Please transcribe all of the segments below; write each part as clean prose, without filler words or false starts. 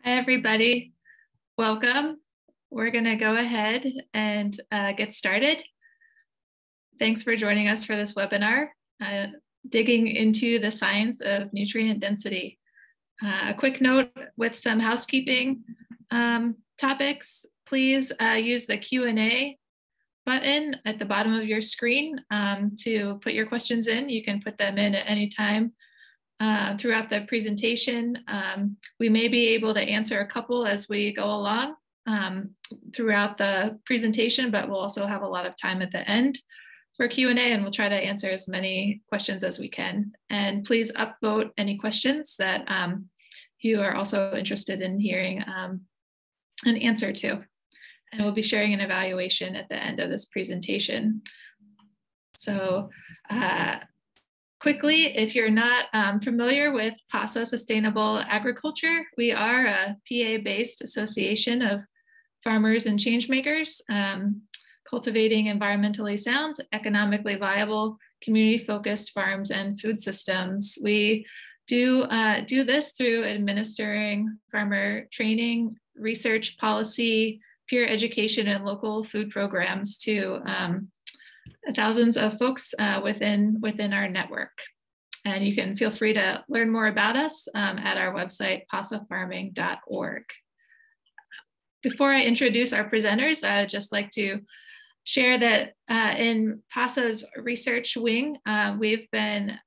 Hi, everybody. Welcome. We're going to go ahead and get started. Thanks for joining us for this webinar, digging into the science of nutrient density. A quick note with some housekeeping topics. Please use the Q&A button at the bottom of your screen to put your questions in. You can put them in at any time throughout the presentation. We may be able to answer a couple as we go along throughout the presentation, but we'll also have a lot of time at the end for Q&A, and we'll try to answer as many questions as we can. And please upvote any questions that you are also interested in hearing an answer to. And we'll be sharing an evaluation at the end of this presentation. So quickly, if you're not familiar with Pasa Sustainable Agriculture, we are a PA-based association of farmers and changemakers, cultivating environmentally sound, economically viable, community-focused farms and food systems. We do this through administering farmer training, research, policy, peer education, and local food programs to thousands of folks within our network. And you can feel free to learn more about us at our website, pasafarming.org. Before I introduce our presenters, I'd just like to share that in Pasa's research wing, we've been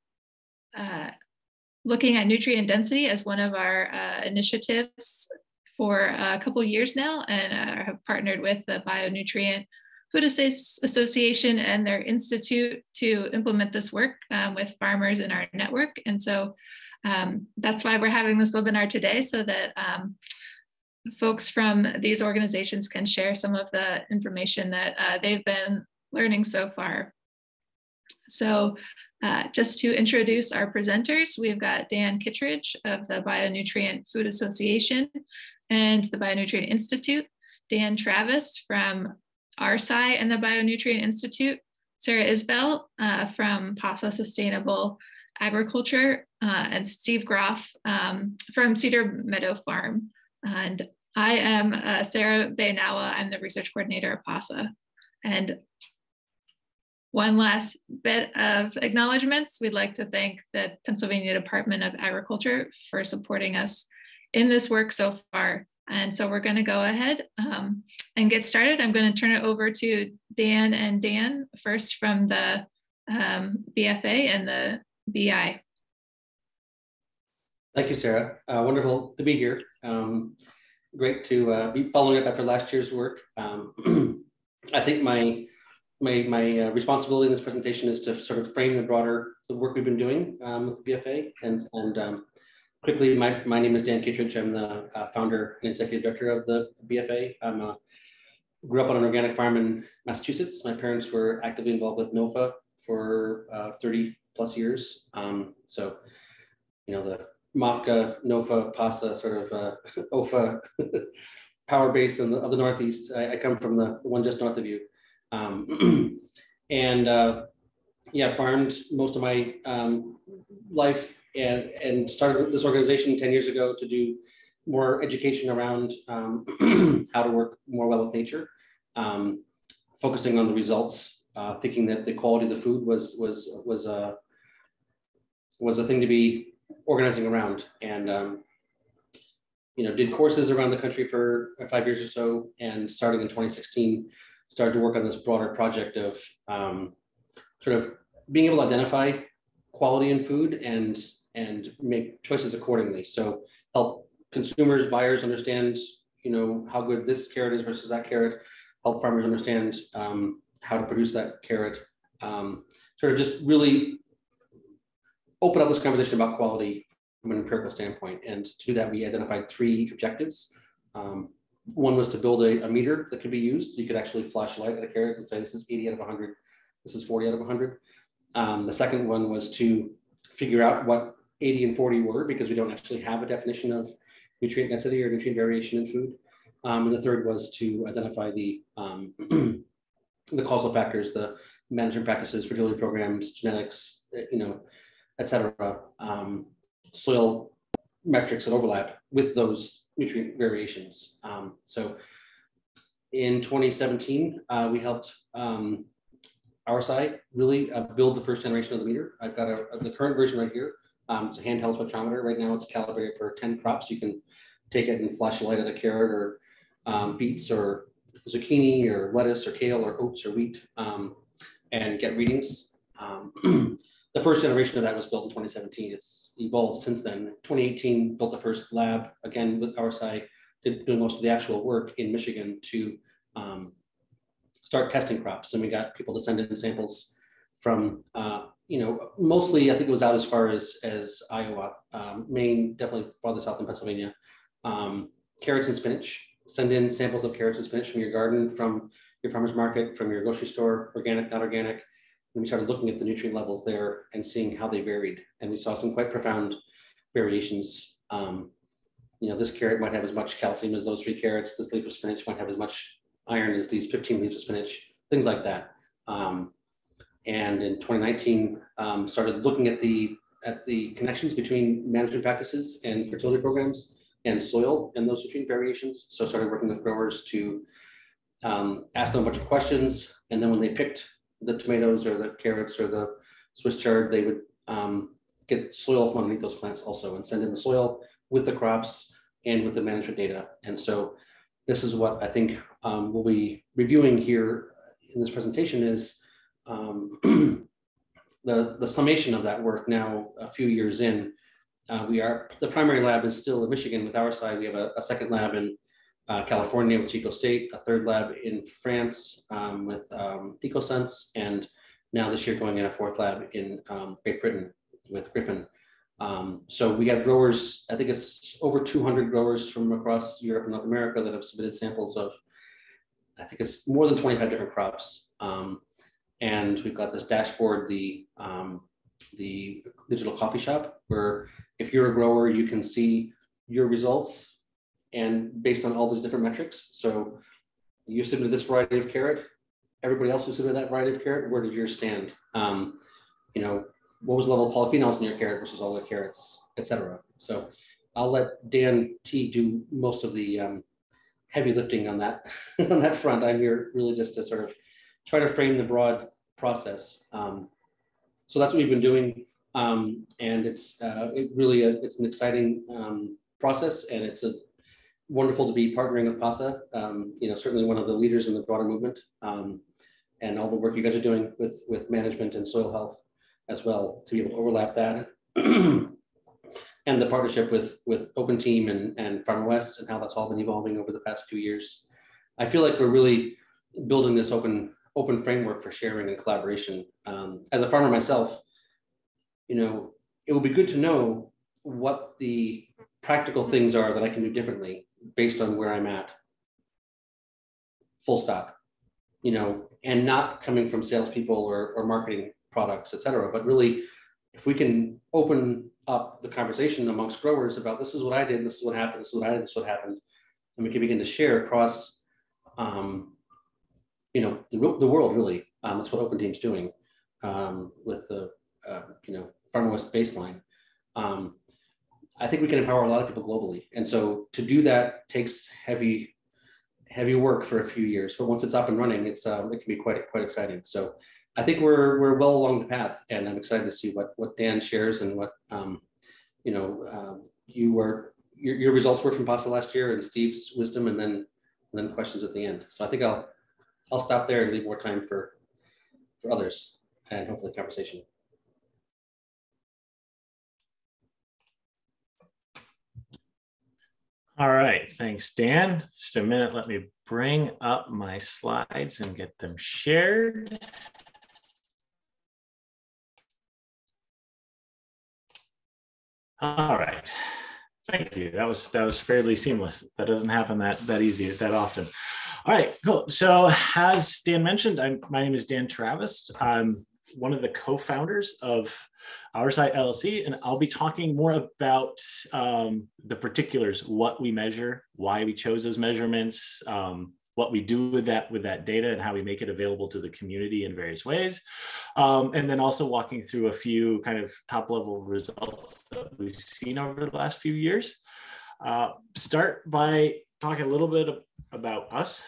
looking at nutrient density as one of our initiatives for a couple years now, and have partnered with the Bionutrient Food Association and their institute to implement this work with farmers in our network. And so that's why we're having this webinar today, so that folks from these organizations can share some of the information that they've been learning so far. So just to introduce our presenters, we've got Dan Kittredge of the Bionutrient Food Association and the Bionutrient Institute, Dan TerAvest from OurSci and the Bionutrient Institute, Sarah Isbell from Pasa Sustainable Agriculture, and Steve Groff from Cedar Meadow Farm. And I am Sarah Baynawa. I'm the research coordinator at Pasa. And one last bit of acknowledgements. We'd like to thank the Pennsylvania Department of Agriculture for supporting us in this work so far. And so we're going to go ahead and get started. I'm going to turn it over to Dan and Dan, first from the BFA and the BI. Thank you, Sarah. Wonderful to be here. Great to be following up after last year's work. I think my responsibility in this presentation is to sort of frame the work we've been doing with the BFA. And quickly, my name is Dan Kittredge. I'm the founder and executive director of the BFA. I grew up on an organic farm in Massachusetts. My parents were actively involved with NOFA for 30 plus years. So, you know, the MAFCA, NOFA, Pasa, sort of OFA power base of the Northeast. I come from the one just north of you. Yeah, farmed most of my life and started this organization 10 years ago to do more education around how to work more well with nature, focusing on the results, thinking that the quality of the food was a thing to be organizing around, and you know, did courses around the country for 5 years or so, and starting in 2016, started to work on this broader project of sort of being able to identify quality in food and make choices accordingly. So help consumers, buyers understand, you know, how good this carrot is versus that carrot. Help farmers understand how to produce that carrot. Sort of just really open up this conversation about quality from an empirical standpoint. And to do that, we identified 3 objectives. One was to build a meter that could be used. You could actually flash light at a carrot and say, this is 80 out of 100. This is 40 out of 100. The second one was to figure out what 80 and 40 were, because we don't actually have a definition of nutrient density or nutrient variation in food. And the third was to identify the causal factors, the management practices, fertility programs, genetics, you know, et cetera, soil metrics that overlap with those nutrient variations. So in 2017, we helped OurSci really build the first generation of the meter. I've got the current version right here. It's a handheld spectrometer. Right now it's calibrated for 10 crops. You can take it and flash a light at a carrot or beets or zucchini or lettuce or kale or oats or wheat and get readings. The first generation of that was built in 2017. It's evolved since then. 2018 built the first lab, again with OurSci, doing most of the actual work in Michigan to start testing crops. And we got people to send in samples from, mostly I think it was out as far as Iowa, Maine, definitely farther south in Pennsylvania. Carrots and spinach. Send in samples of carrots and spinach from your garden, from your farmer's market, from your grocery store, organic, not organic. And we started looking at the nutrient levels there and seeing how they varied. And we saw some quite profound variations. This carrot might have as much calcium as those 3 carrots. This leaf of spinach might have as much iron as these 15 leaves of spinach, things like that. And in 2019, started looking at the connections between management practices and fertility programs and soil and those nutrient variations. So started working with growers to ask them a bunch of questions. And then when they picked the tomatoes or the carrots or the Swiss chard, they would get soil from underneath those plants also and send in the soil with the crops and with the management data. And so this is what I think we'll be reviewing here in this presentation is the summation of that work now a few years in. The primary lab is still in Michigan with OurSci. We have a second lab in California with Chico State, a third lab in France with EcoSense, and now this year going in a fourth lab in Great Britain with Griffin. So we have growers, I think it's over 200 growers from across Europe and North America that have submitted samples of, I think it's more than 25 different crops. And we've got this dashboard, the digital coffee shop, where if you're a grower, you can see your results and based on all those different metrics. So you submitted this variety of carrot, everybody else who submitted that variety of carrot, where did yours stand? What was the level of polyphenols in your carrot versus all the carrots, et cetera. So I'll let Dan T do most of the heavy lifting on that on that front. I'm here really just to sort of try to frame the broad process. So that's what we've been doing, and it's an exciting process, and it's wonderful to be partnering with Pasa. Certainly one of the leaders in the broader movement, and all the work you guys are doing with management and soil health as well, to be able to overlap that, and the partnership with Open Team and Farm West and how that's all been evolving over the past few years. I feel like we're really building this open framework for sharing and collaboration. As a farmer myself, it would be good to know what the practical things are that I can do differently based on where I'm at. Full stop. And not coming from salespeople or marketing products, et cetera, but really, if we can open up the conversation amongst growers about this is what I did, this is what happened, this is what I did, this is what happened, and we can begin to share across, the world really. That's what Open Team's doing with the, Farm West baseline. I think we can empower a lot of people globally, and so to do that takes heavy work for a few years. But once it's up and running, it can be quite exciting. So I think we're well along the path, and I'm excited to see what Dan shares and what your results were from Pasa last year, and Steve's wisdom, and then questions at the end. So I think I'll stop there and leave more time for others and hopefully conversation. All right, thanks, Dan. Just a minute, let me bring up my slides and get them shared. All right, thank you. That was fairly seamless. That doesn't happen that easy, that often. All right, cool. So as Dan mentioned, my name is Dan TerAvest. I'm one of the co-founders of OurSci LLC, and I'll be talking more about the particulars, what we measure, why we chose those measurements, what we do with that data, and how we make it available to the community in various ways. And then also walking through a few kind of top level results that we've seen over the last few years. start by talking a little bit about us.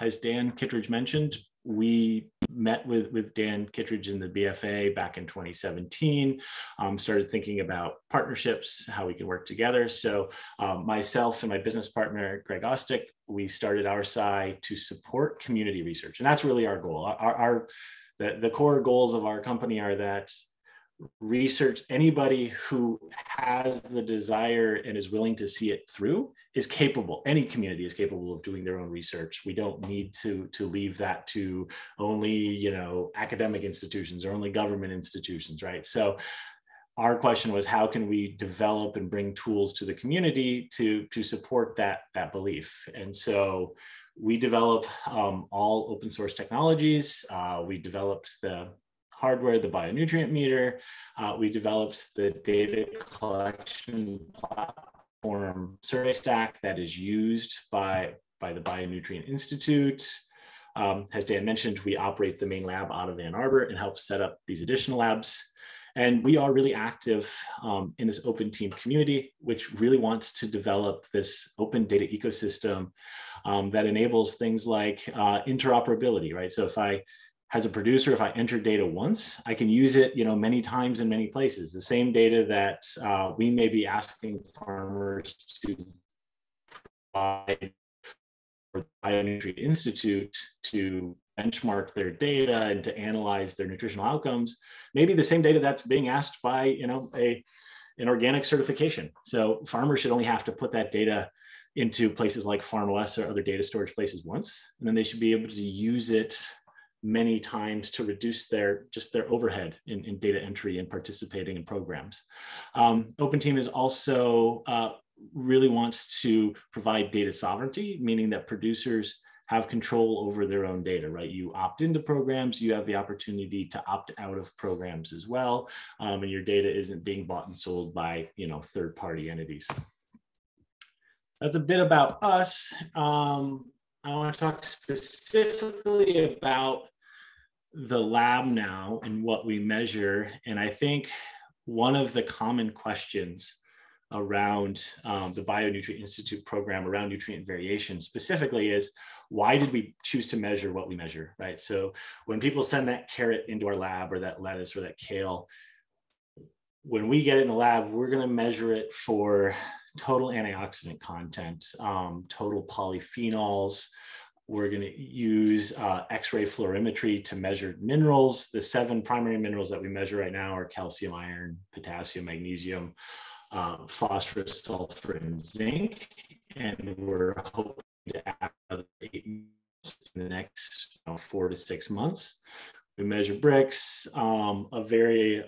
As Dan Kittredge mentioned, we met with Dan Kittredge in the BFA back in 2017, started thinking about partnerships, how we can work together. So myself and my business partner, Greg Ostick, we started OurSci to support community research. And that's really our goal. The core goals of our company are that research, anybody who has the desire and is willing to see it through is capable, any community is capable of doing their own research. We don't need to leave that to only, academic institutions or only government institutions, right? So our question was, how can we develop and bring tools to the community to support that belief? And so we develop all open source technologies. We developed the hardware, the bionutrient meter. We developed the data collection platform survey stack that is used by the Bionutrient Institute. As Dan mentioned, we operate the main lab out of Ann Arbor and help set up these additional labs. And we are really active in this open team community, which really wants to develop this open data ecosystem that enables things like interoperability, right? So as a producer, if I enter data once, I can use it, many times in many places. The same data that we may be asking farmers to provide for the Bionutrient Institute to benchmark their data and to analyze their nutritional outcomes, maybe the same data that's being asked by, an organic certification. So farmers should only have to put that data into places like PharmOS or other data storage places once, and then they should be able to use it many times to reduce their overhead in data entry and participating in programs. Open Team is also really wants to provide data sovereignty, meaning that producers have control over their own data, right? You opt into programs, you have the opportunity to opt out of programs as well, and your data isn't being bought and sold by third-party entities. That's a bit about us. I want to talk specifically about the lab now and what we measure. And I think one of the common questions around the Bionutrient Institute program around nutrient variation specifically is, why did we choose to measure what we measure, right? So when people send that carrot into our lab, or that lettuce or that kale, when we get it in the lab, we're going to measure it for total antioxidant content, total polyphenols. We're going to use X-ray fluorimetry to measure minerals. The 7 primary minerals that we measure right now are calcium, iron, potassium, magnesium, phosphorus, sulfur, and zinc. And we're hoping to add another 8 in the next 4 to 6 months. We measure bricks, a very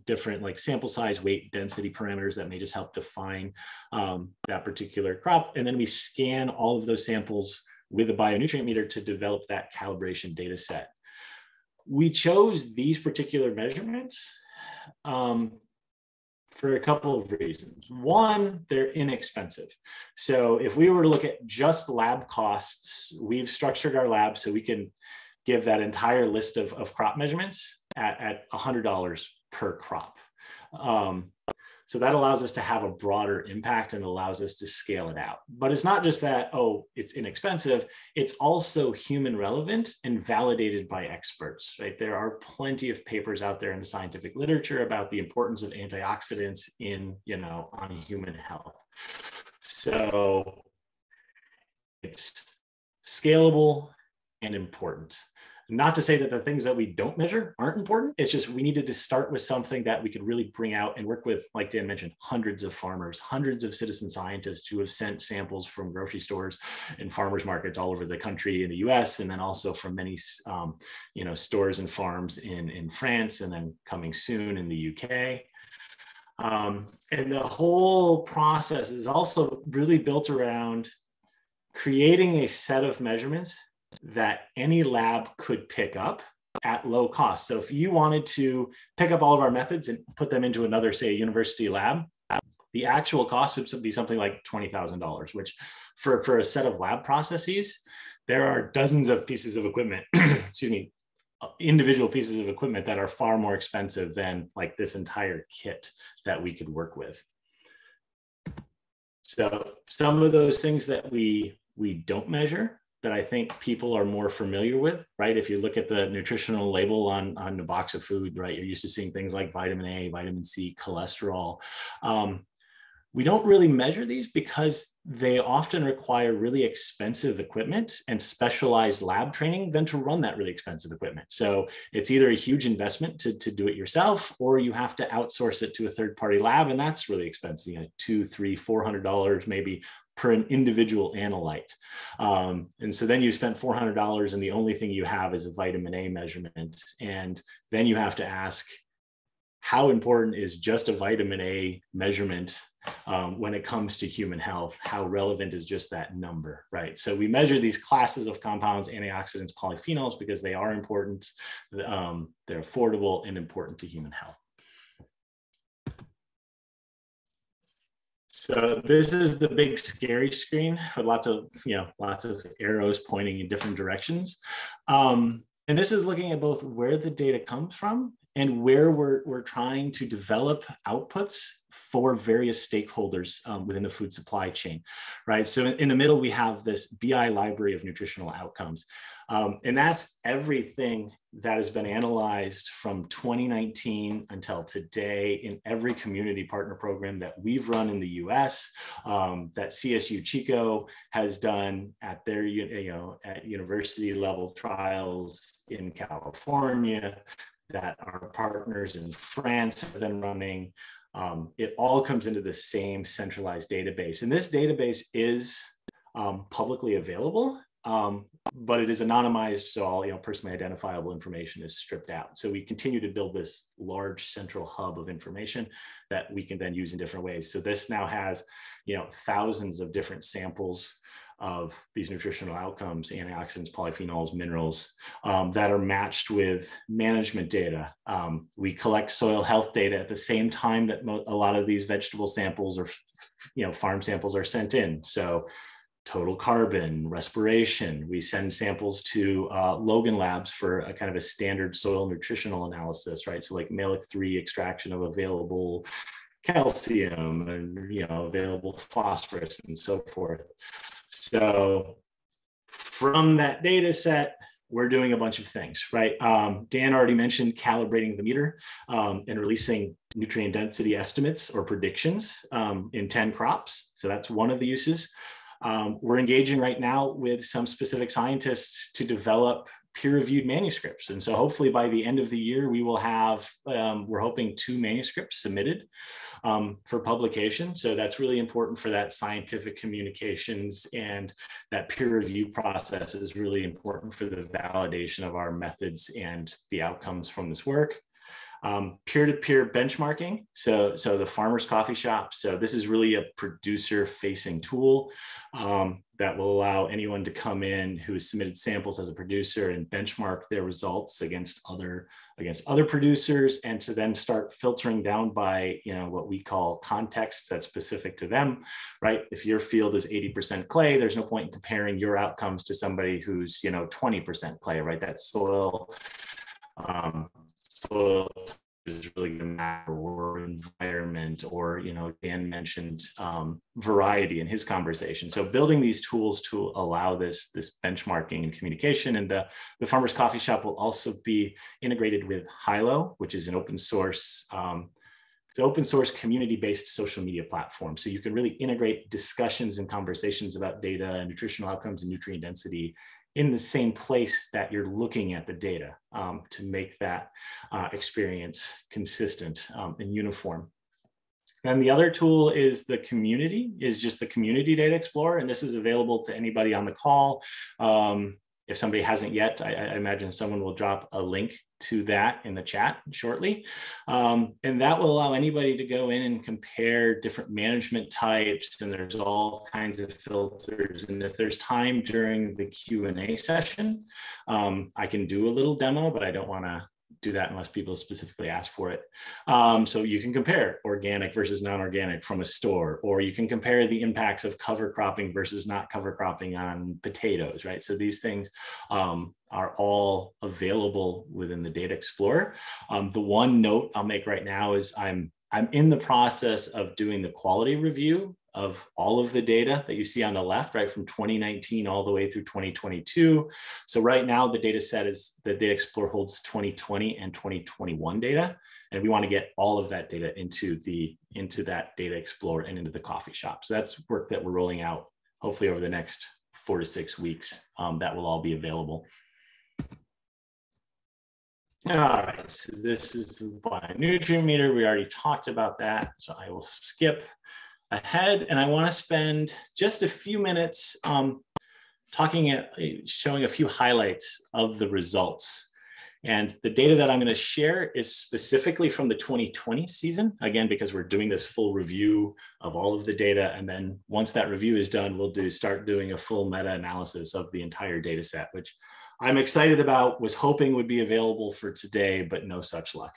different like sample size, weight, density parameters that may just help define that particular crop. And then we scan all of those samples with a bionutrient meter to develop that calibration data set. We chose these particular measurements for a couple of reasons. One, they're inexpensive. So if we were to look at just lab costs, we've structured our lab so we can give that entire list of crop measurements at $100 per crop. So that allows us to have a broader impact and allows us to scale it out. But it's not just that, oh, it's inexpensive, it's also human relevant and validated by experts, right? There are plenty of papers out there in the scientific literature about the importance of antioxidants on human health. So it's scalable and important. Not to say that the things that we don't measure aren't important. It's just we needed to start with something that we could really bring out and work with, like Dan mentioned, hundreds of farmers, hundreds of citizen scientists who have sent samples from grocery stores and farmers markets all over the country in the US, and then also from many stores and farms in France, and then coming soon in the UK. And the whole process is also really built around creating a set of measurements that any lab could pick up at low cost. So if you wanted to pick up all of our methods and put them into another, say, a university lab, the actual cost would be something like $20,000, which for a set of lab processes, there are dozens of pieces of equipment, individual pieces of equipment that are far more expensive than like this entire kit that we could work with. So some of those things that we don't measure that I think people are more familiar with, right? If you look at the nutritional label on the box of food, right, you're used to seeing things like vitamin A, vitamin C, cholesterol. We don't really measure these because they often require really expensive equipment and specialized lab training than to run that really expensive equipment. So it's either a huge investment to do it yourself, or you have to outsource it to a third-party lab, and that's really expensive, you know, $200, $300, $400 maybe per an individual analyte. And so then you spent $400 and the only thing you have is a vitamin A measurement. And then you have to ask, how important is just a vitamin A measurement when it comes to human health? How relevant is just that number, right? So we measure these classes of compounds, antioxidants, polyphenols, because they are important. They're affordable and important to human health. So this is the big scary screen with lots of arrows pointing in different directions. And this is looking at both where the data comes from and where we're trying to develop outputs for various stakeholders within the food supply chain, right? So in the middle, we have this BI library of nutritional outcomes. And that's everything that has been analyzed from 2019 until today in every community partner program that we've run in the US, that CSU Chico has done at their, at university level trials in California, that our partners in France have been running. It all comes into the same centralized database. And this database is publicly available, but it is anonymized, so all personally identifiable information is stripped out. So we continue to build this large central hub of information that we can then use in different ways. So this now has thousands of different samples of these nutritional outcomes, antioxidants, polyphenols, minerals, that are matched with management data. We collect soil health data at the same time that a lot of these vegetable samples or farm samples are sent in. So total carbon, respiration. We send samples to Logan Labs for a kind of a standard soil nutritional analysis, right? So like Malic-3 extraction of available calcium and available phosphorus and so forth. So from that data set, we're doing a bunch of things, right? Dan already mentioned calibrating the meter and releasing nutrient density estimates or predictions in 10 crops. So that's one of the uses. We're engaging right now with some specific scientists to develop peer-reviewed manuscripts. And so hopefully by the end of the year, we will have, we're hoping 2 manuscripts submitted for publication. So that's really important for that scientific communications, and that peer review process is really important for the validation of our methods and the outcomes from this work. Peer-to-peer benchmarking. So the farmer's coffee shop. So this is really a producer-facing tool that will allow anyone to come in who has submitted samples as a producer and benchmark their results against other producers, and to then start filtering down by what we call context that's specific to them, right? If your field is 80% clay, there's no point in comparing your outcomes to somebody who's 20% clay, right? That soil is really going to matter, or environment, or Dan mentioned variety in his conversation. So building these tools to allow this benchmarking and communication. And the Farmer's Coffee Shop will also be integrated with Hilo, which is an open source community-based social media platform. So you can really integrate discussions and conversations about data and nutritional outcomes and nutrient density in the same place that you're looking at the data to make that experience consistent and uniform. Then the other tool is the Community Data Explorer, and this is available to anybody on the call. If somebody hasn't yet, I imagine someone will drop a link to that in the chat shortly. And that will allow anybody to go in and compare different management types, and there's all kinds of filters. And if there's time during the Q&A session, I can do a little demo, but I don't want to do that unless people specifically ask for it. So you can compare organic versus non-organic from a store, or you can compare the impacts of cover cropping versus not cover cropping on potatoes, right? So these things are all available within the Data Explorer. The one note I'll make right now is I'm in the process of doing the quality review of all of the data that you see on the left, right, from 2019 all the way through 2022. So right now the data set is, the Data Explorer holds 2020 and 2021 data. And we want to get all of that data into that Data Explorer and into the coffee shop. So that's work that we're rolling out hopefully over the next 4 to 6 weeks. That will all be available. All right, so this is the bionutrient meter. We already talked about that, so I will skip ahead. And I want to spend just a few minutes showing a few highlights of the results. And the data that I'm going to share is specifically from the 2020 season, again, because we're doing this full review of all of the data. And then once that review is done, we'll start doing a full meta-analysis of the entire data set, which I'm excited about, was hoping would be available for today, but no such luck.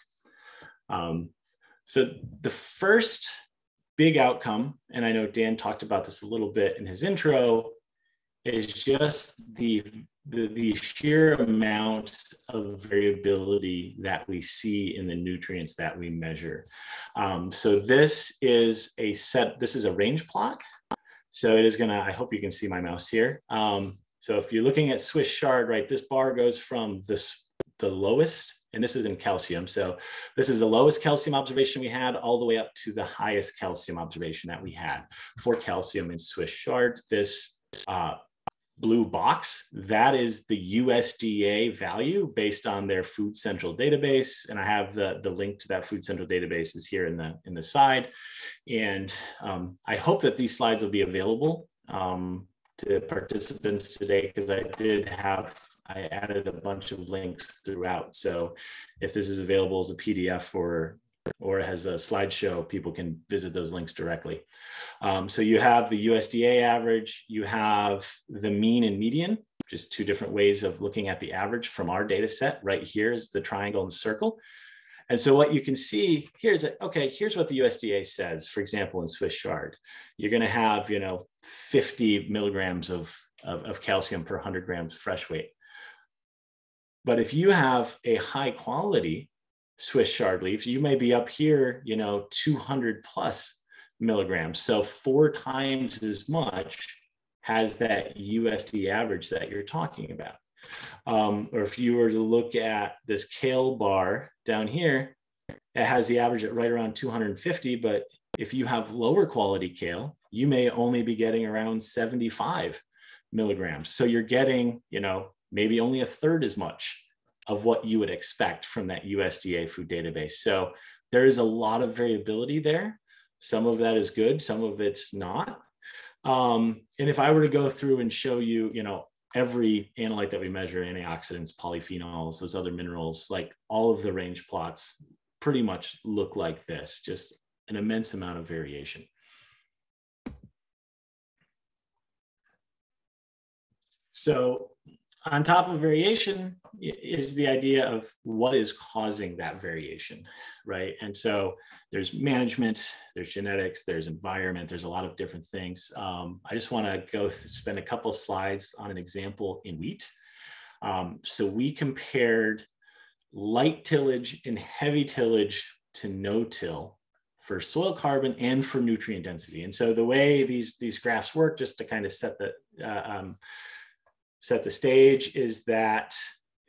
So the first big outcome, and I know Dan talked about this a little bit in his intro, is just the sheer amount of variability that we see in the nutrients that we measure. So this is a range plot. So it is gonna, I hope you can see my mouse here. So if you're looking at Swiss chard, right, this bar goes from the lowest, and this is in calcium. So this is the lowest calcium observation we had all the way up to the highest calcium observation that we had for calcium in Swiss chard. This blue box, that is the USDA value based on their Food Central database. And I have the link to that Food Central database is here in the side. And I hope that these slides will be available to participants today, because I added a bunch of links throughout. So if this is available as a PDF or as a slideshow, people can visit those links directly. So you have the USDA average, you have the mean and median, just two different ways of looking at the average from our data set. Right here is the triangle and circle. And so what you can see here is that, okay, here's what the USDA says. For example, in Swiss chard, you're going to have, 50 milligrams of calcium per 100 grams fresh weight. But if you have a high quality Swiss chard leaf, you may be up here, 200 plus milligrams. So 4 times as much has that USD average that you're talking about. Or if you were to look at this kale bar down here, it has the average at right around 250, but if you have lower quality kale, you may only be getting around 75 milligrams. So you're getting, maybe only a third as much of what you would expect from that USDA food database. So there is a lot of variability there. Some of that is good, some of it's not. And if I were to go through and show you, every analyte that we measure, antioxidants, polyphenols, those other minerals, like all of the range plots pretty much look like this, just an immense amount of variation. So on top of variation is the idea of what is causing that variation, right? And so there's management, there's genetics, there's environment, there's a lot of different things. I just want to spend a couple of slides on an example in wheat. So we compared light tillage and heavy tillage to no-till for soil carbon and for nutrient density. And so the way these graphs work, just to kind of set the stage, is that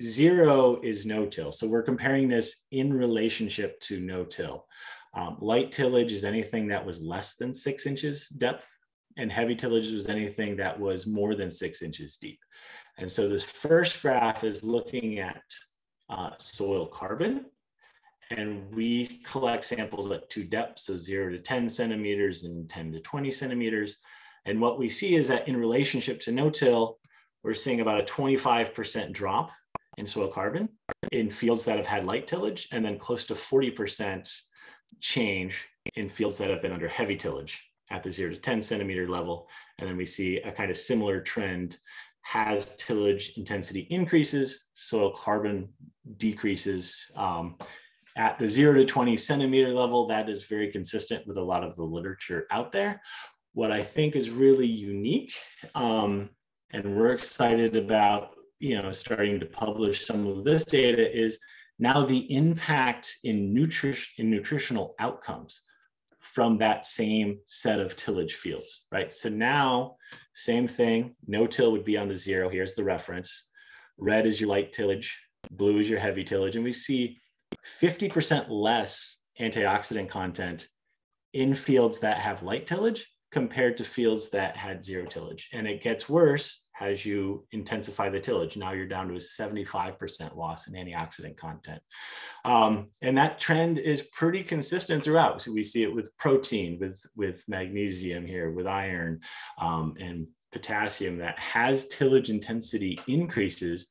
0 is no-till. So we're comparing this in relationship to no-till. Light tillage is anything that was less than 6 inches depth, and heavy tillage was anything that was more than 6 inches deep. And so this first graph is looking at soil carbon, and we collect samples at 2 depths, so 0 to 10 centimeters and 10 to 20 centimeters. And what we see is that in relationship to no-till, we're seeing about a 25% drop in soil carbon in fields that have had light tillage, and then close to 40% change in fields that have been under heavy tillage at the 0 to 10 centimeter level. And then we see a kind of similar trend. As tillage intensity increases, soil carbon decreases. At the 0 to 20 centimeter level, that is very consistent with a lot of the literature out there. What I think is really unique, and we're excited about, starting to publish some of this data, is now the impact in nutritional outcomes from that same set of tillage fields, right? So now, same thing, no till would be on the 0. Here's the reference. Red is your light tillage, blue is your heavy tillage, and we see 50% less antioxidant content in fields that have light tillage compared to fields that had 0 tillage. And it gets worse as you intensify the tillage. Now you're down to a 75% loss in antioxidant content. And that trend is pretty consistent throughout. So we see it with protein, with magnesium here, with iron, and potassium that has tillage intensity increases.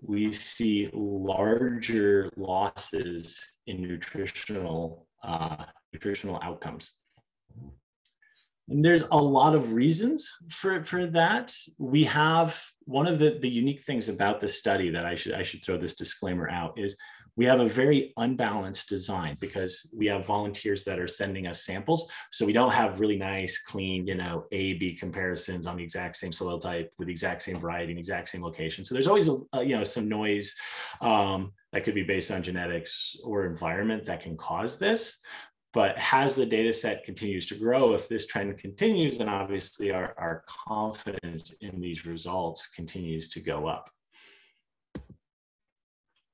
We see larger losses in nutritional outcomes. And there's a lot of reasons for that. We have one of the unique things about this study that I should throw this disclaimer out is we have a very unbalanced design because we have volunteers that are sending us samples. So we don't have really nice, clean, A/B comparisons on the exact same soil type with the exact same variety and exact same location. So there's always some noise that could be based on genetics or environment that can cause this. But as the data set continues to grow, if this trend continues, then obviously our confidence in these results continues to go up.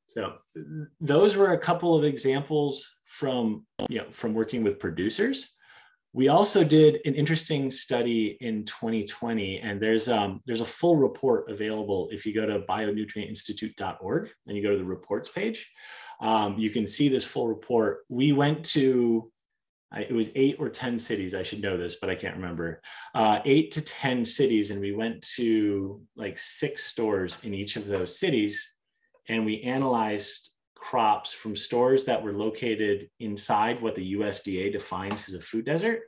So those were a couple of examples from working with producers. We also did an interesting study in 2020, and there's a full report available if you go to bionutrientinstitute.org and you go to the reports page. You can see this full report. We went to, it was 8 or 10 cities. I should know this, but I can't remember. 8 to 10 cities, and we went to like 6 stores in each of those cities, and we analyzed crops from stores that were located inside what the USDA defines as a food desert,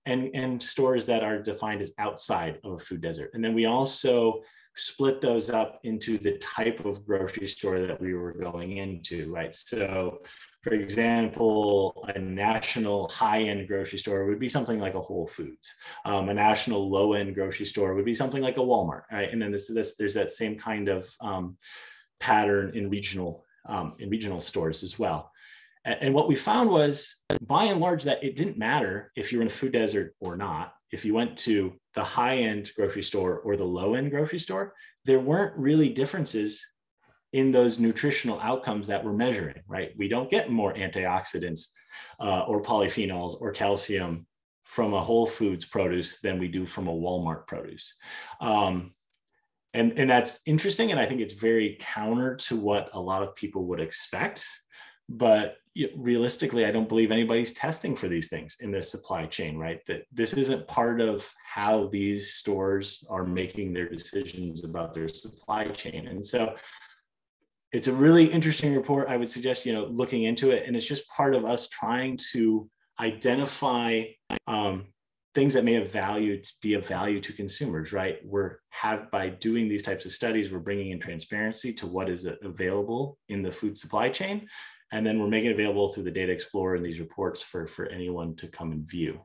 and stores that are defined as outside of a food desert. And then we also split those up into the type of grocery store that we were going into, right? So for example, a national high-end grocery store would be something like a Whole Foods. A national low-end grocery store would be something like a Walmart, right? And then there's that same kind of pattern in regional stores as well. And what we found was, by and large, that it didn't matter if you were in a food desert or not. If you went to the high-end grocery store or the low-end grocery store, there weren't really differences in those nutritional outcomes that we're measuring, right? We don't get more antioxidants or polyphenols or calcium from a Whole Foods produce than we do from a Walmart produce. And that's interesting, and I think it's very counter to what a lot of people would expect. But realistically, I don't believe anybody's testing for these things in their supply chain, right? That this isn't part of how these stores are making their decisions about their supply chain. And so it's a really interesting report. I would suggest, looking into it. And it's just part of us trying to identify things that may be of value to consumers, right? By doing these types of studies, we're bringing in transparency to what is available in the food supply chain. And then we're making it available through the Data Explorer and these reports for anyone to come and view.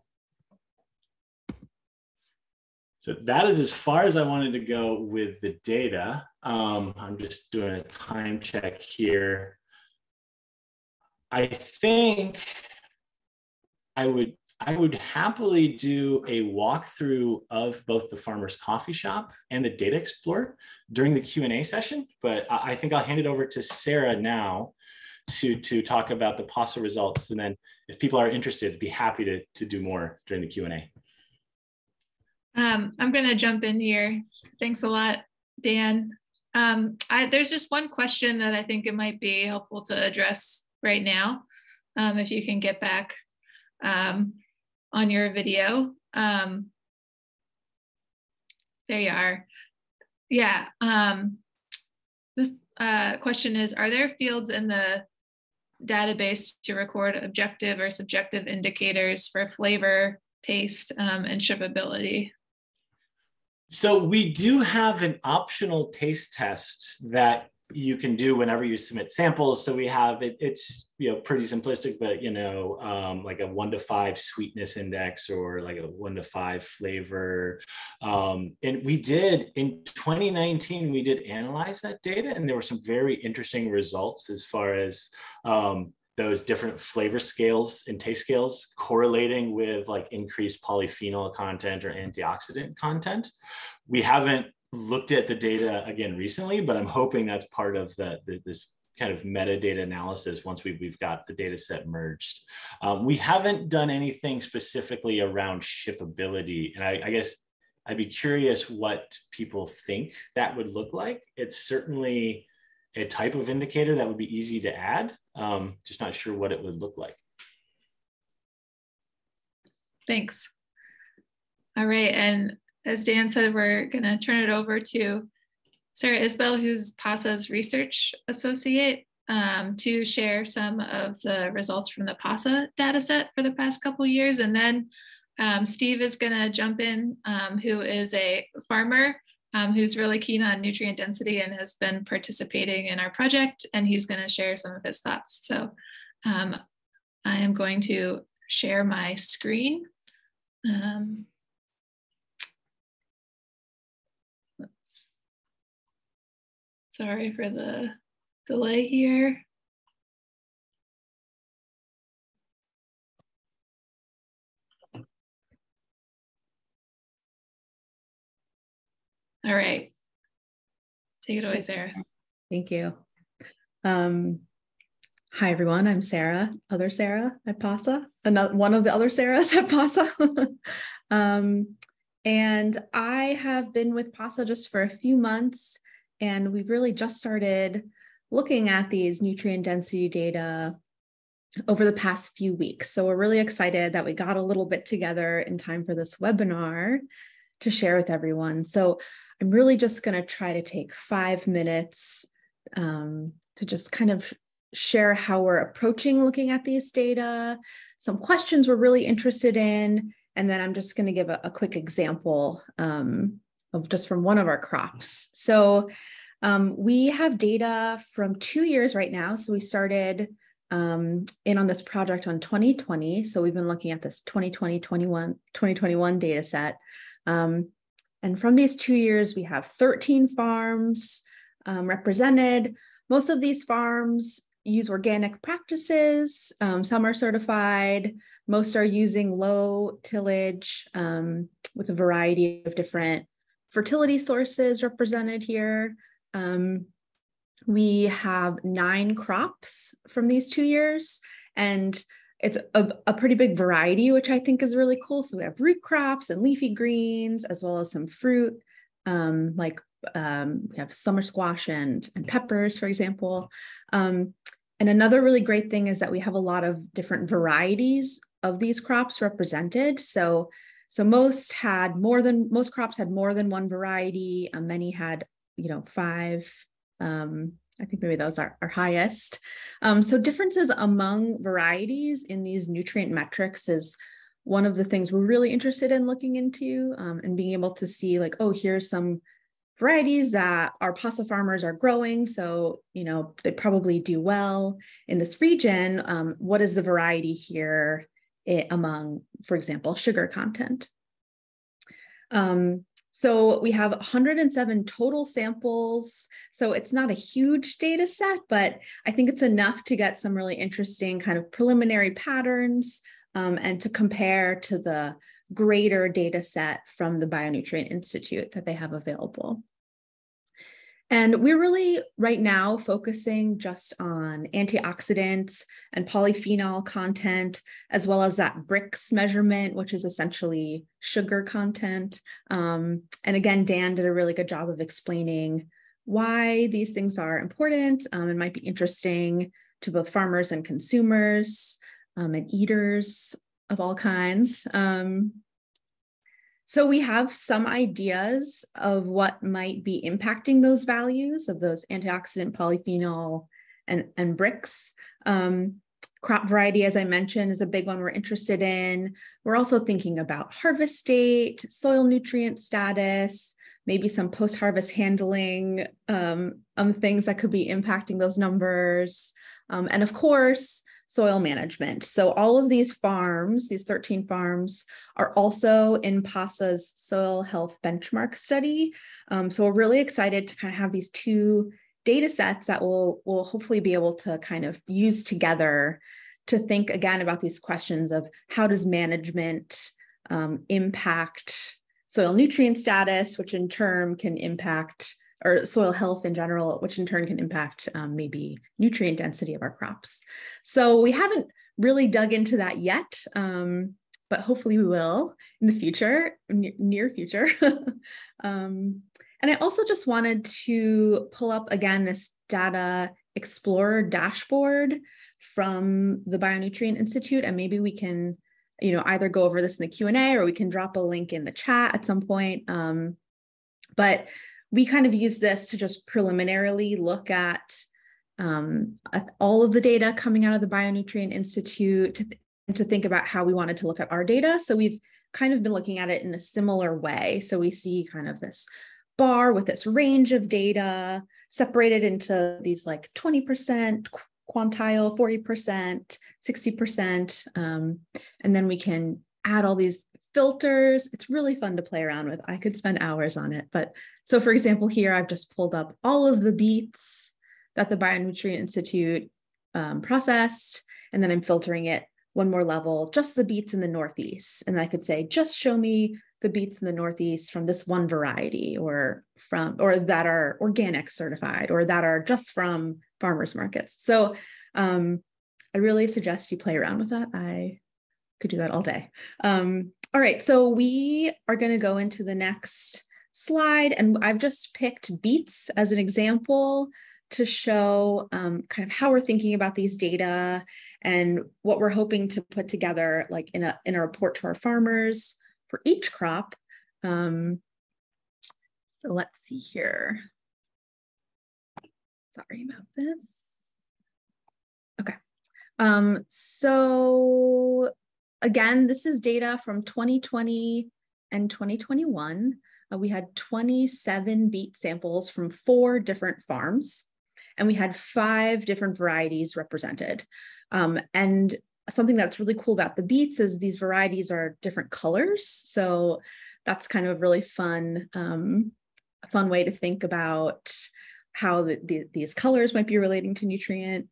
So that is as far as I wanted to go with the data. I'm just doing a time check here. I think I would happily do a walkthrough of both the Farmer's Coffee Shop and the Data Explorer during the Q&A session, but I think I'll hand it over to Sarah now to talk about the Pasa results. And then if people are interested, be happy to do more during the Q&A. I'm going to jump in here. Thanks a lot, Dan. There's just one question that I think it might be helpful to address right now. If you can get back on your video. There you are. Yeah. This question is, are there fields in the database to record objective or subjective indicators for flavor, taste, and shippability? So we do have an optional taste test that you can do whenever you submit samples. So we have it's pretty simplistic, but like a 1 to 5 sweetness index or like a 1 to 5 flavor. And we did in 2019, we did analyze that data, and there were some very interesting results as far as those different flavor scales and taste scales correlating with like increased polyphenol content or antioxidant content. We haven't looked at the data again recently, but I'm hoping that's part of this kind of metadata analysis once we've got the data set merged. We haven't done anything specifically around shippability. And I guess I'd be curious what people think that would look like. It's certainly a type of indicator that would be easy to add. Just not sure what it would look like. Thanks. All right, and as Dan said, we're gonna turn it over to Sarah Isbell, who's Pasa's research associate, to share some of the results from the Pasa data set for the past couple of years. And then Steve is gonna jump in, who is a farmer who's really keen on nutrient density and has been participating in our project, and he's gonna share some of his thoughts. So I am going to share my screen. Sorry for the delay here. All right. Take it away, Sarah. Thank you. Hi, everyone. I'm Sarah, other Sarah at Pasa, one of the other Sarahs at Pasa. And I have been with Pasa just for a few months, and we've really just started looking at these nutrient density data over the past few weeks. So we're really excited that we got a little bit together in time for this webinar to share with everyone. So I'm really just going to try to take 5 minutes to just kind of share how we're approaching looking at these data, some questions we're really interested in, and then I'm just going to give a quick example of just from one of our crops. So we have data from 2 years right now. So we started in on this project on 2020. So we've been looking at this 2021 data set. And from these 2 years, we have 13 farms represented. Most of these farms use organic practices. Some are certified. Most are using low tillage with a variety of different fertility sources represented here. We have 9 crops from these 2 years, and it's a pretty big variety, which I think is really cool. So we have root crops and leafy greens, as well as some fruit, we have summer squash and peppers, for example. And another really great thing is that we have a lot of different varieties of these crops represented. So most crops had more than one variety. Many had, 5. I think maybe those are our highest. So differences among varieties in these nutrient metrics is one of the things we're really interested in looking into, and being able to see like, oh, here's some varieties that our Pasa farmers are growing. So, they probably do well in this region. What is the variety here among, for example, sugar content? So we have 107 total samples. So it's not a huge data set, but I think it's enough to get some really interesting kind of preliminary patterns and to compare to the greater data set from the Bionutrient Institute that they have available. And we're really right now focusing just on antioxidants and polyphenol content, as well as that BRICS measurement, which is essentially sugar content. And again, Dan did a really good job of explaining why these things are important and might be interesting to both farmers and consumers and eaters of all kinds. So we have some ideas of what might be impacting those values of those antioxidant, polyphenol, and BRICS. Crop variety, as I mentioned, is a big one we're interested in. We're also thinking about harvest date, soil nutrient status, maybe some post-harvest handling things that could be impacting those numbers. And of course, soil management. So all of these farms, these 13 farms, are also in Pasa's soil health benchmark study. So we're really excited to kind of have these 2 data sets that we'll hopefully be able to kind of use together to think again about these questions of how does management impact soil nutrient status, which in turn can impact, or soil health in general, which in turn can impact maybe nutrient density of our crops. So we haven't really dug into that yet, but hopefully we will in the future, near future. And I also just wanted to pull up again this Data Explorer dashboard from the Bionutrient Institute, and maybe we can, either go over this in the Q&A or we can drop a link in the chat at some point. But we kind of use this to just preliminarily look at all of the data coming out of the Bionutrient Institute to think about how we wanted to look at our data. So we've kind of been looking at it in a similar way. So we see kind of this bar with this range of data separated into these like 20% quantile, 40%, 60%. And then we can add all these filters. It's really fun to play around with. I could spend hours on it. But so for example, here I've just pulled up all of the beets that the Bionutrient Institute processed, and then I'm filtering it one more level, just the beets in the Northeast. And I could say, just show me the beets in the Northeast from this one variety, or that are organic certified, or that are just from farmers markets. So I really suggest you play around with that. I could do that all day. All right, so we are going to go into the next slide, and I've just picked beets as an example to show kind of how we're thinking about these data and what we're hoping to put together, like in a report to our farmers for each crop. So let's see here. Sorry about this. Okay. So again, this is data from 2020 and 2021. We had 27 beet samples from 4 different farms, and we had 5 different varieties represented. And something that's really cool about the beets is these varieties are different colors. So that's kind of a really fun way to think about how these colors might be relating to nutrient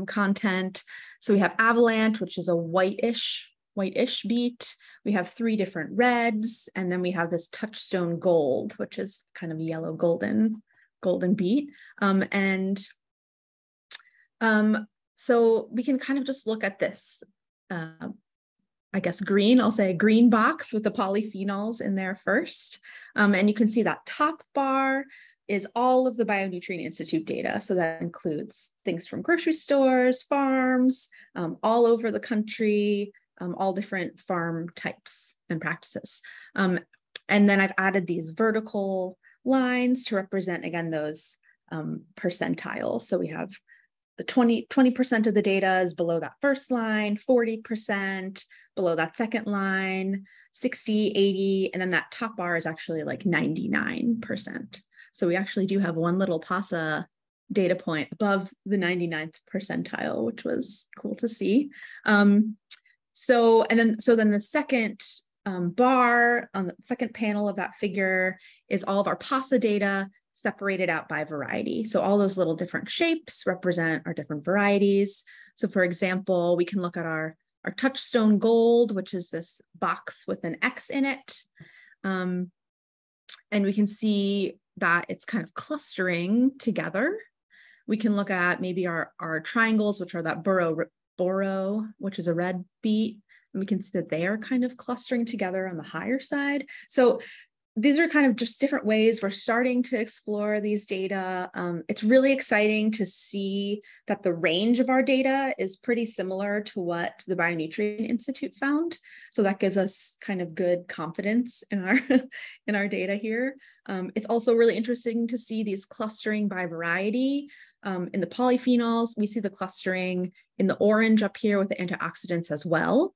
content. So we have Avalanche, which is a whitish beet. We have 3 different reds, and then we have this Touchstone Gold, which is kind of yellow golden beet. So we can kind of just look at this, I guess I'll say green box with the polyphenols in there first. And you can see that top bar is all of the Bionutrient Institute data. So that includes things from grocery stores, farms, all over the country, all different farm types and practices. And then I've added these vertical lines to represent, again, those percentiles. So we have the 20% of the data is below that first line, 40% below that second line, 60, 80, and then that top bar is actually like 99%. So we actually do have one little Pasa data point above the 99th percentile, which was cool to see. So then the second bar on the second panel of that figure is all of our Pasa data separated out by variety. So all those little different shapes represent our different varieties. So for example, we can look at our Touchstone Gold, which is this box with an X in it. And we can see that it's kind of clustering together. We can look at maybe our triangles, which are that Boro, which is a red beet. And we can see that they are kind of clustering together on the higher side. So these are kind of just different ways we're starting to explore these data. It's really exciting to see that the range of our data is pretty similar to what the Bionutrient Institute found. So that gives us kind of good confidence in our data here. It's also really interesting to see these clustering by variety. In the polyphenols, we see the clustering in the orange up here with the antioxidants as well.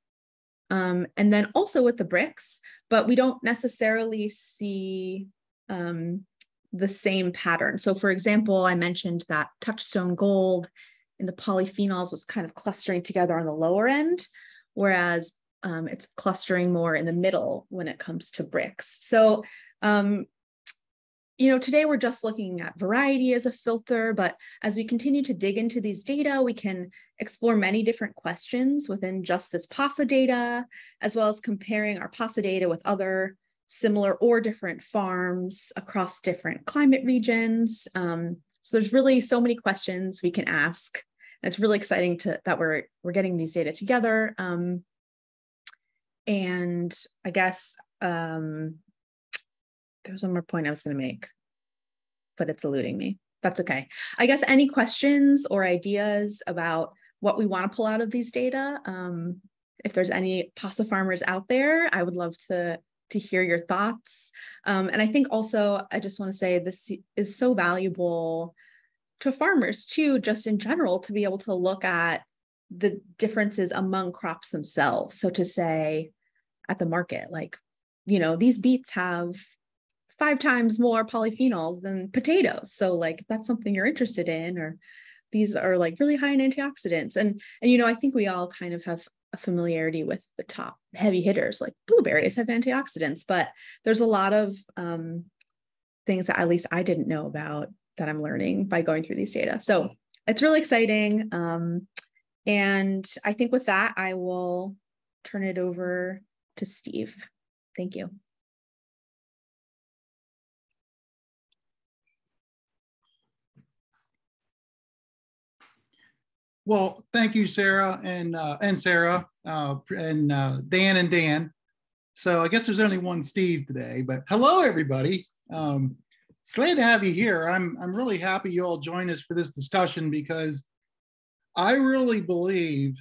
And then also with the bricks, but we don't necessarily see the same pattern. So for example, I mentioned that Touchstone Gold in the polyphenols was kind of clustering together on the lower end, whereas it's clustering more in the middle when it comes to bricks. So, today we're just looking at variety as a filter, but as we continue to dig into these data, we can explore many different questions within just this Pasa data, as well as comparing our Pasa data with other similar or different farms across different climate regions. So there's really so many questions we can ask. And it's really exciting that we're getting these data together. And I guess there was one more point I was going to make, but it's eluding me. That's okay. I guess any questions or ideas about what we want to pull out of these data, if there's any Pasa farmers out there, I would love to hear your thoughts. And I think also, I just want to say this is so valuable to farmers too, just in general, to be able to look at the differences among crops themselves. So to say at the market, like, these beets have 5 times more polyphenols than potatoes. So like, if that's something you're interested in, or these are like really high in antioxidants. And I think we all kind of have a familiarity with the top heavy hitters, like blueberries have antioxidants, but there's a lot of things that at least I didn't know about that I'm learning by going through these data. So it's really exciting. And I think with that, I will turn it over to Steve. Thank you. Well, thank you, Sarah and Sarah and Dan and Dan. So I guess there's only one Steve today, but hello, everybody. Glad to have you here. I'm really happy you all joined us for this discussion, because I really believe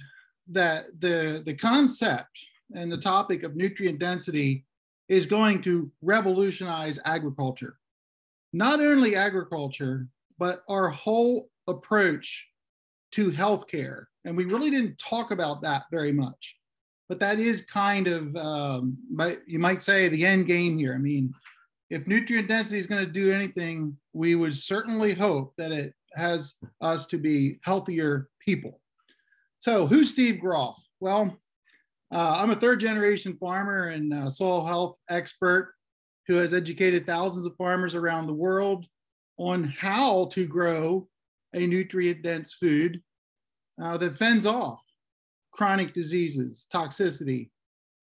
that the concept and the topic of nutrient density is going to revolutionize agriculture. Not only agriculture, but our whole approach to healthcare. And we really didn't talk about that very much, but that is kind of, you might say, the end game here. I mean, if nutrient density is going to do anything, we would certainly hope that it has us to be healthier people. So who's Steve Groff? Well, I'm a 3rd-generation farmer and soil health expert who has educated thousands of farmers around the world on how to grow a nutrient-dense food that fends off chronic diseases, toxicity,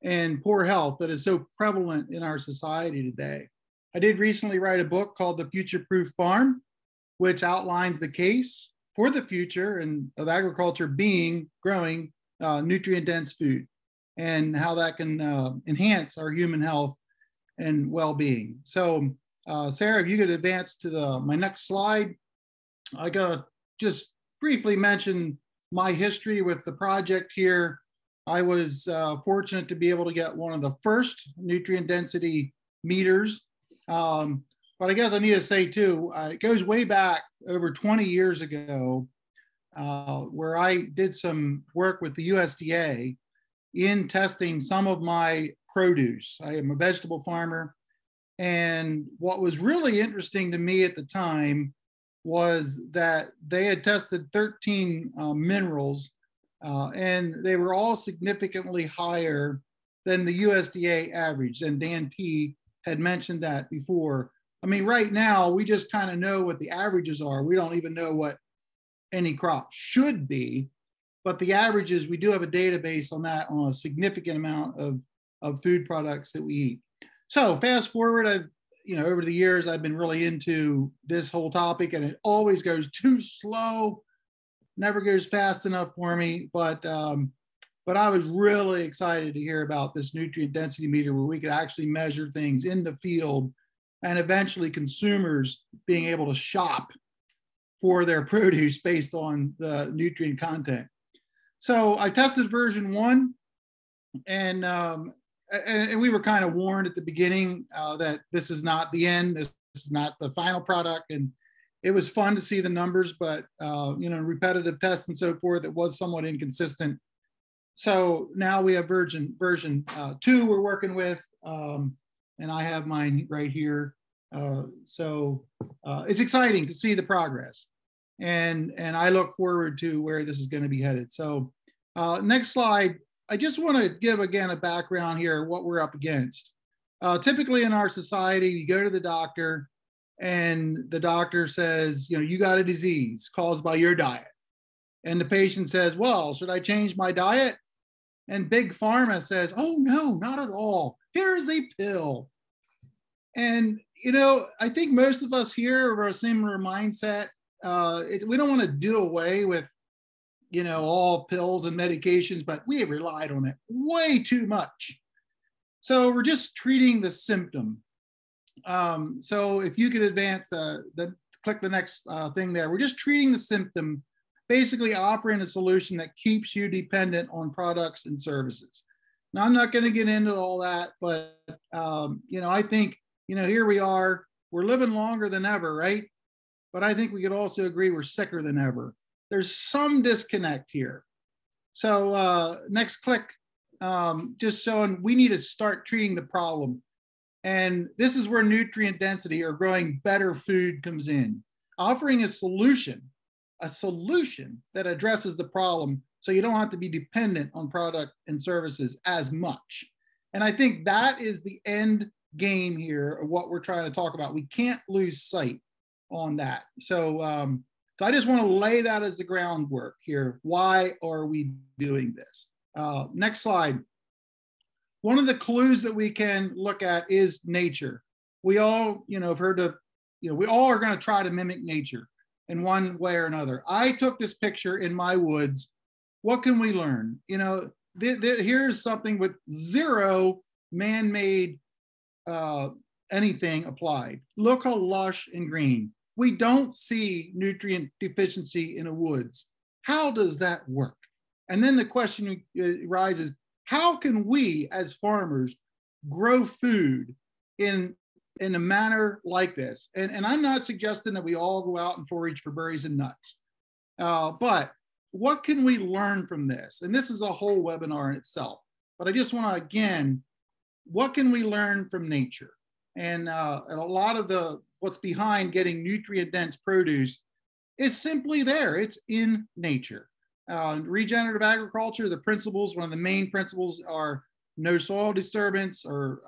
and poor health that is so prevalent in our society today. I did recently write a book called The Future-Proof Farm, which outlines the case for the future and of agriculture being growing nutrient-dense food, and how that can enhance our human health and well-being. So Sarah, if you could advance to my next slide. I gotta just briefly mention my history with the project here. I was fortunate to be able to get one of the first nutrient density meters. But I guess I need to say too, it goes way back over 20 years ago, where I did some work with the USDA in testing some of my produce. I am a vegetable farmer. And what was really interesting to me at the time was that they had tested 13 minerals, and they were all significantly higher than the USDA average. And Dan T had mentioned that before. I mean, right now, we just kind of know what the averages are. We don't even know what any crop should be, but the averages, we do have a database on that, on a significant amount of food products that we eat. So fast forward, over the years, I've been really into this whole topic, and it always goes too slow, never goes fast enough for me. But I was really excited to hear about this nutrient density meter, where we could actually measure things in the field, and eventually consumers being able to shop for their produce based on the nutrient content. So I tested version 1, and we were kind of warned at the beginning that this is not the end, this is not the final product. And it was fun to see the numbers, but repetitive tests and so forth, it was somewhat inconsistent. So now we have version 2 we're working with, and I have mine right here. So it's exciting to see the progress, and I look forward to where this is going to be headed. So next slide. I just want to give again a background here, what we're up against. Typically in our society, you go to the doctor and the doctor says, you got a disease caused by your diet. And the patient says, well, should I change my diet? And Big Pharma says, oh, no, not at all. Here's a pill. And, I think most of us here are a similar mindset. We don't want to do away with, all pills and medications, but we have relied on it way too much. So we're just treating the symptom. So if you could advance, click the next thing there. We're just treating the symptom, basically offering a solution that keeps you dependent on products and services. Now, I'm not going to get into all that, but, I think, here we are, we're living longer than ever, right? But I think we could also agree we're sicker than ever. There's some disconnect here. So next click, just showing we need to start treating the problem. And this is where nutrient density or growing better food comes in, offering a solution that addresses the problem so you don't have to be dependent on product and services as much. And I think that is the end game here of what we're trying to talk about. We can't lose sight on that. So, so I just want to lay that as the groundwork here. Why are we doing this? Next slide. One of the clues that we can look at is nature. We all, have heard of, we all are going to try to mimic nature in one way or another. I took this picture in my woods. What can we learn? Here's something with zero man-made anything applied. Look how lush and green. We don't see nutrient deficiency in the woods. How does that work? And then the question arises, how can we as farmers grow food in a manner like this? And I'm not suggesting that we all go out and forage for berries and nuts, but what can we learn from this? And this is a whole webinar in itself, but I just want to, again, what can we learn from nature? And a lot of what's behind getting nutrient dense produce is simply there. It's in nature. Regenerative agriculture, the principles, one of the main principles are no soil disturbance or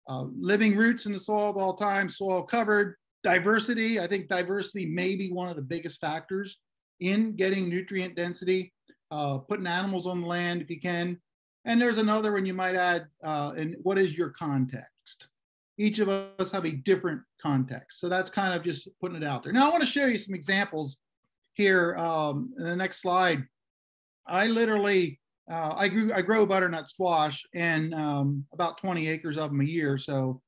living roots in the soil at all times, soil covered, diversity. I think diversity may be one of the biggest factors in getting nutrient density, putting animals on the land if you can. And there's another one you might add, and what is your context? Each of us have a different context. So that's kind of just putting it out there. Now I want to show you some examples here in the next slide. I literally, I grow butternut squash and about 20 acres of them a year. So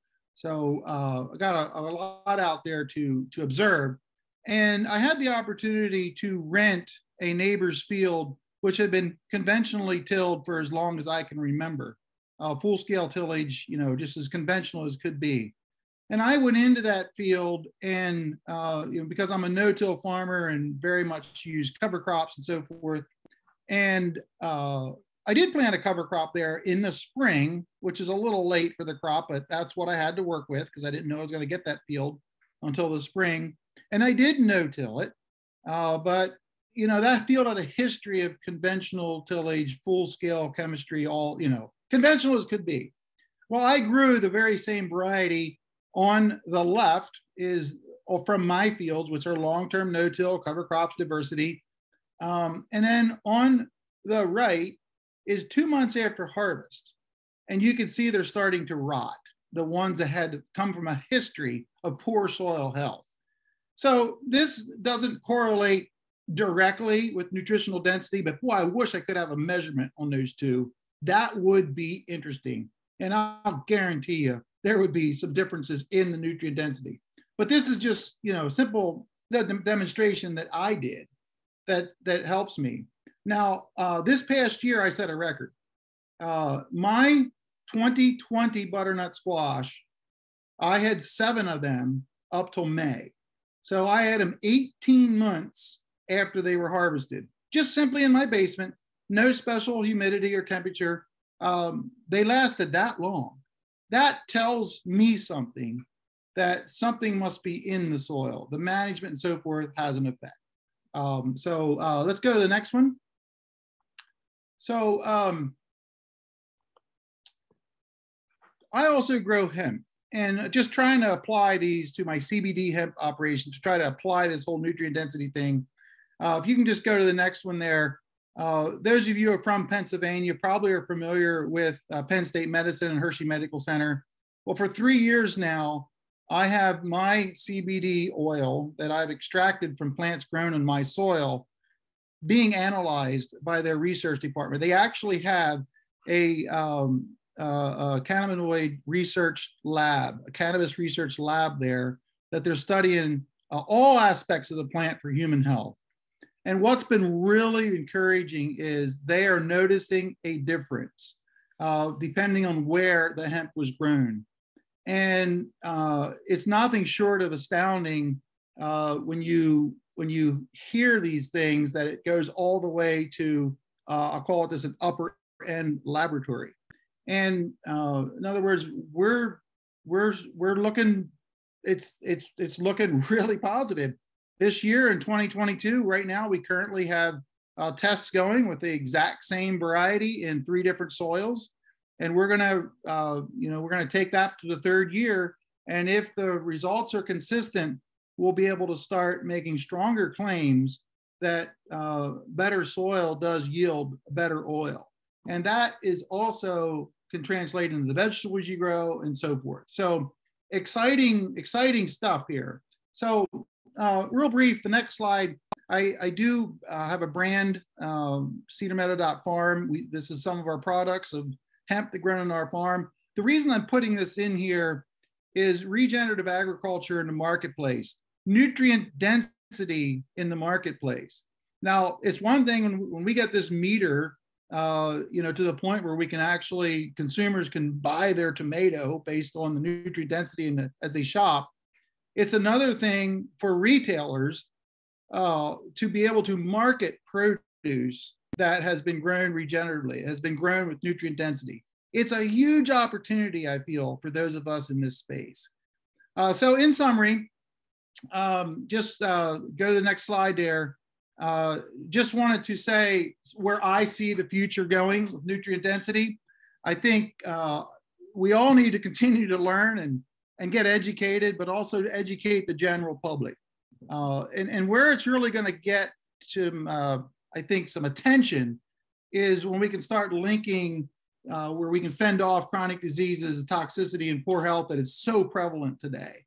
I got a lot out there to observe. And I had the opportunity to rent a neighbor's field, which had been conventionally tilled for as long as I can remember. Full-scale tillage, just as conventional as could be. And I went into that field and, because I'm a no-till farmer and very much use cover crops and so forth. And I did plant a cover crop there in the spring, which is a little late for the crop, but that's what I had to work with because I didn't know I was going to get that field until the spring. And I did no-till it, but that field had a history of conventional tillage, full-scale chemistry, all, conventional as could be. Well, I grew the very same variety on the left is from my fields, which are long-term no-till, cover crops, diversity. And then on the right is 2 months after harvest. And you can see they're starting to rot, the ones that had come from a history of poor soil health. So this doesn't correlate directly with nutritional density, but boy, I wish I could have a measurement on those two. That would be interesting. And I'll guarantee you there would be some differences in the nutrient density. But this is just, simple demonstration that I did that helps me. Now, this past year, I set a record. My 2020 butternut squash, I had 7 of them up till May. So I had them 18 months after they were harvested, just simply in my basement, no special humidity or temperature. They lasted that long. That tells me something, that something must be in the soil. The management and so forth has an effect. Let's go to the next one. So I also grow hemp. and just trying to apply these to my CBD hemp operation to try to apply this whole nutrient density thing. If you can just go to the next one there. Those of you who are from Pennsylvania probably are familiar with Penn State Medicine and Hershey Medical Center. Well, for 3 years now, I have my CBD oil that I've extracted from plants grown in my soil being analyzed by their research department. They actually have a cannabinoid research lab, a cannabis research lab there that they're studying all aspects of the plant for human health. And what's been really encouraging is they are noticing a difference depending on where the hemp was grown. And it's nothing short of astounding when you hear these things that it goes all the way to, I'll call it this, an upper end laboratory. And in other words, we're looking, it's looking really positive. This year in 2022, right now, we currently have tests going with the exact same variety in 3 different soils. And we're gonna take that to the 3rd year. And if the results are consistent, we'll be able to start making stronger claims that better soil does yield better oil. And that is also can translate into the vegetables you grow and so forth. So exciting stuff here. So real brief, the next slide, I do have a brand, cedarmeadow.farm. This is some of our products of hemp that grown on our farm. The reason I'm putting this in here is regenerative agriculture in the marketplace, nutrient density in the marketplace. Now, it's one thing when we get this meter, to the point where we can actually, consumers can buy their tomato based on the nutrient density as they shop. It's another thing for retailers to be able to market produce that has been grown regeneratively, has been grown with nutrient density. It's a huge opportunity, I feel, for those of us in this space. So in summary, just go to the next slide there. Just wanted to say where I see the future going with nutrient density. I think we all need to continue to learn and get educated, but also to educate the general public. And where it's really going to get to, I think, some attention is when we can start linking where we can fend off chronic diseases, toxicity, and poor health that is so prevalent today.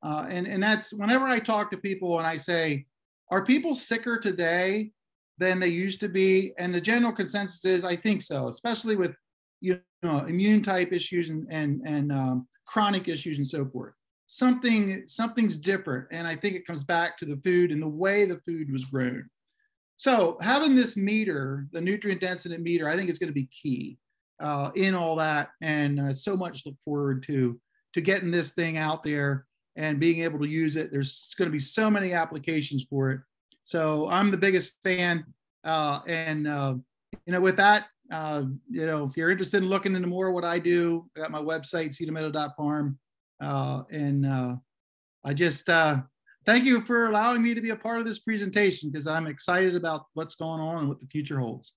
And that's whenever I talk to people and I say, are people sicker today than they used to be? And the general consensus is, I think so, especially with immune type issues and chronic issues and so forth. Something's different. And I think it comes back to the food and the way the food was grown. So having this meter, the nutrient density meter, I think is going to be key in all that. And so much look forward to getting this thing out there and being able to use it. There's going to be so many applications for it. So I'm the biggest fan. With that, if you're interested in looking into more of what I do, I got my website, cedarmeadow.farm. I just thank you for allowing me to be a part of this presentation because I'm excited about what's going on and what the future holds.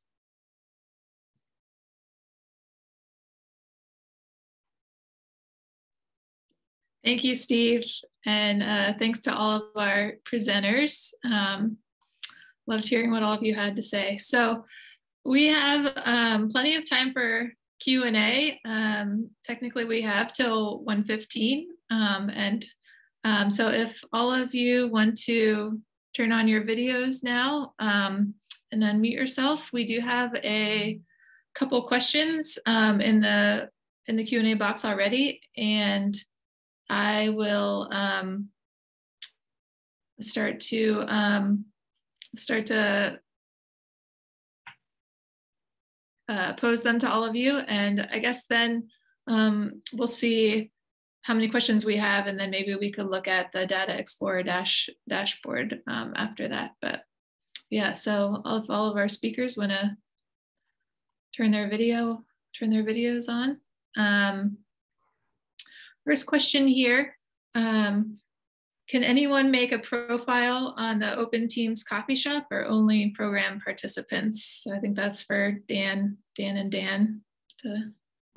Thank you, Steve. And thanks to all of our presenters. Loved hearing what all of you had to say. So we have plenty of time for Q&A. Technically, we have till 1:15. So if all of you want to turn on your videos now and unmute yourself, we do have a couple questions in the Q&A box already. And I will start to pose them to all of you. And I guess then we'll see how many questions we have, and then maybe we could look at the Data Explorer dashboard after that. But yeah, so if all of our speakers want to turn their videos on. First question here, can anyone make a profile on the Open Teams coffee shop or only program participants? So I think that's for Dan to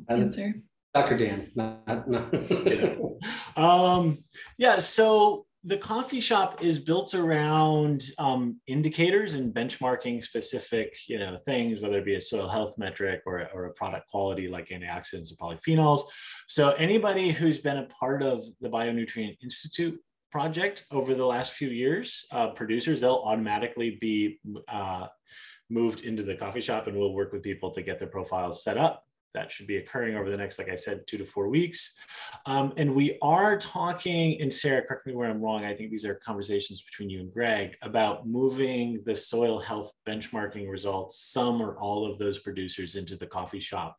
answer. Dr. Dan, not. Yeah, so the coffee shop is built around indicators and benchmarking specific, things, whether it be a soil health metric or a product quality like antioxidants or polyphenols. So anybody who's been a part of the Bionutrient Institute project over the last few years, producers, they'll automatically be moved into the coffee shop, and we'll work with people to get their profiles set up. That should be occurring over the next, like I said, 2 to 4 weeks. And we are talking, and Sarah, correct me where I'm wrong, I think these are conversations between you and Greg, about moving the soil health benchmarking results, some or all of those producers, into the coffee shop.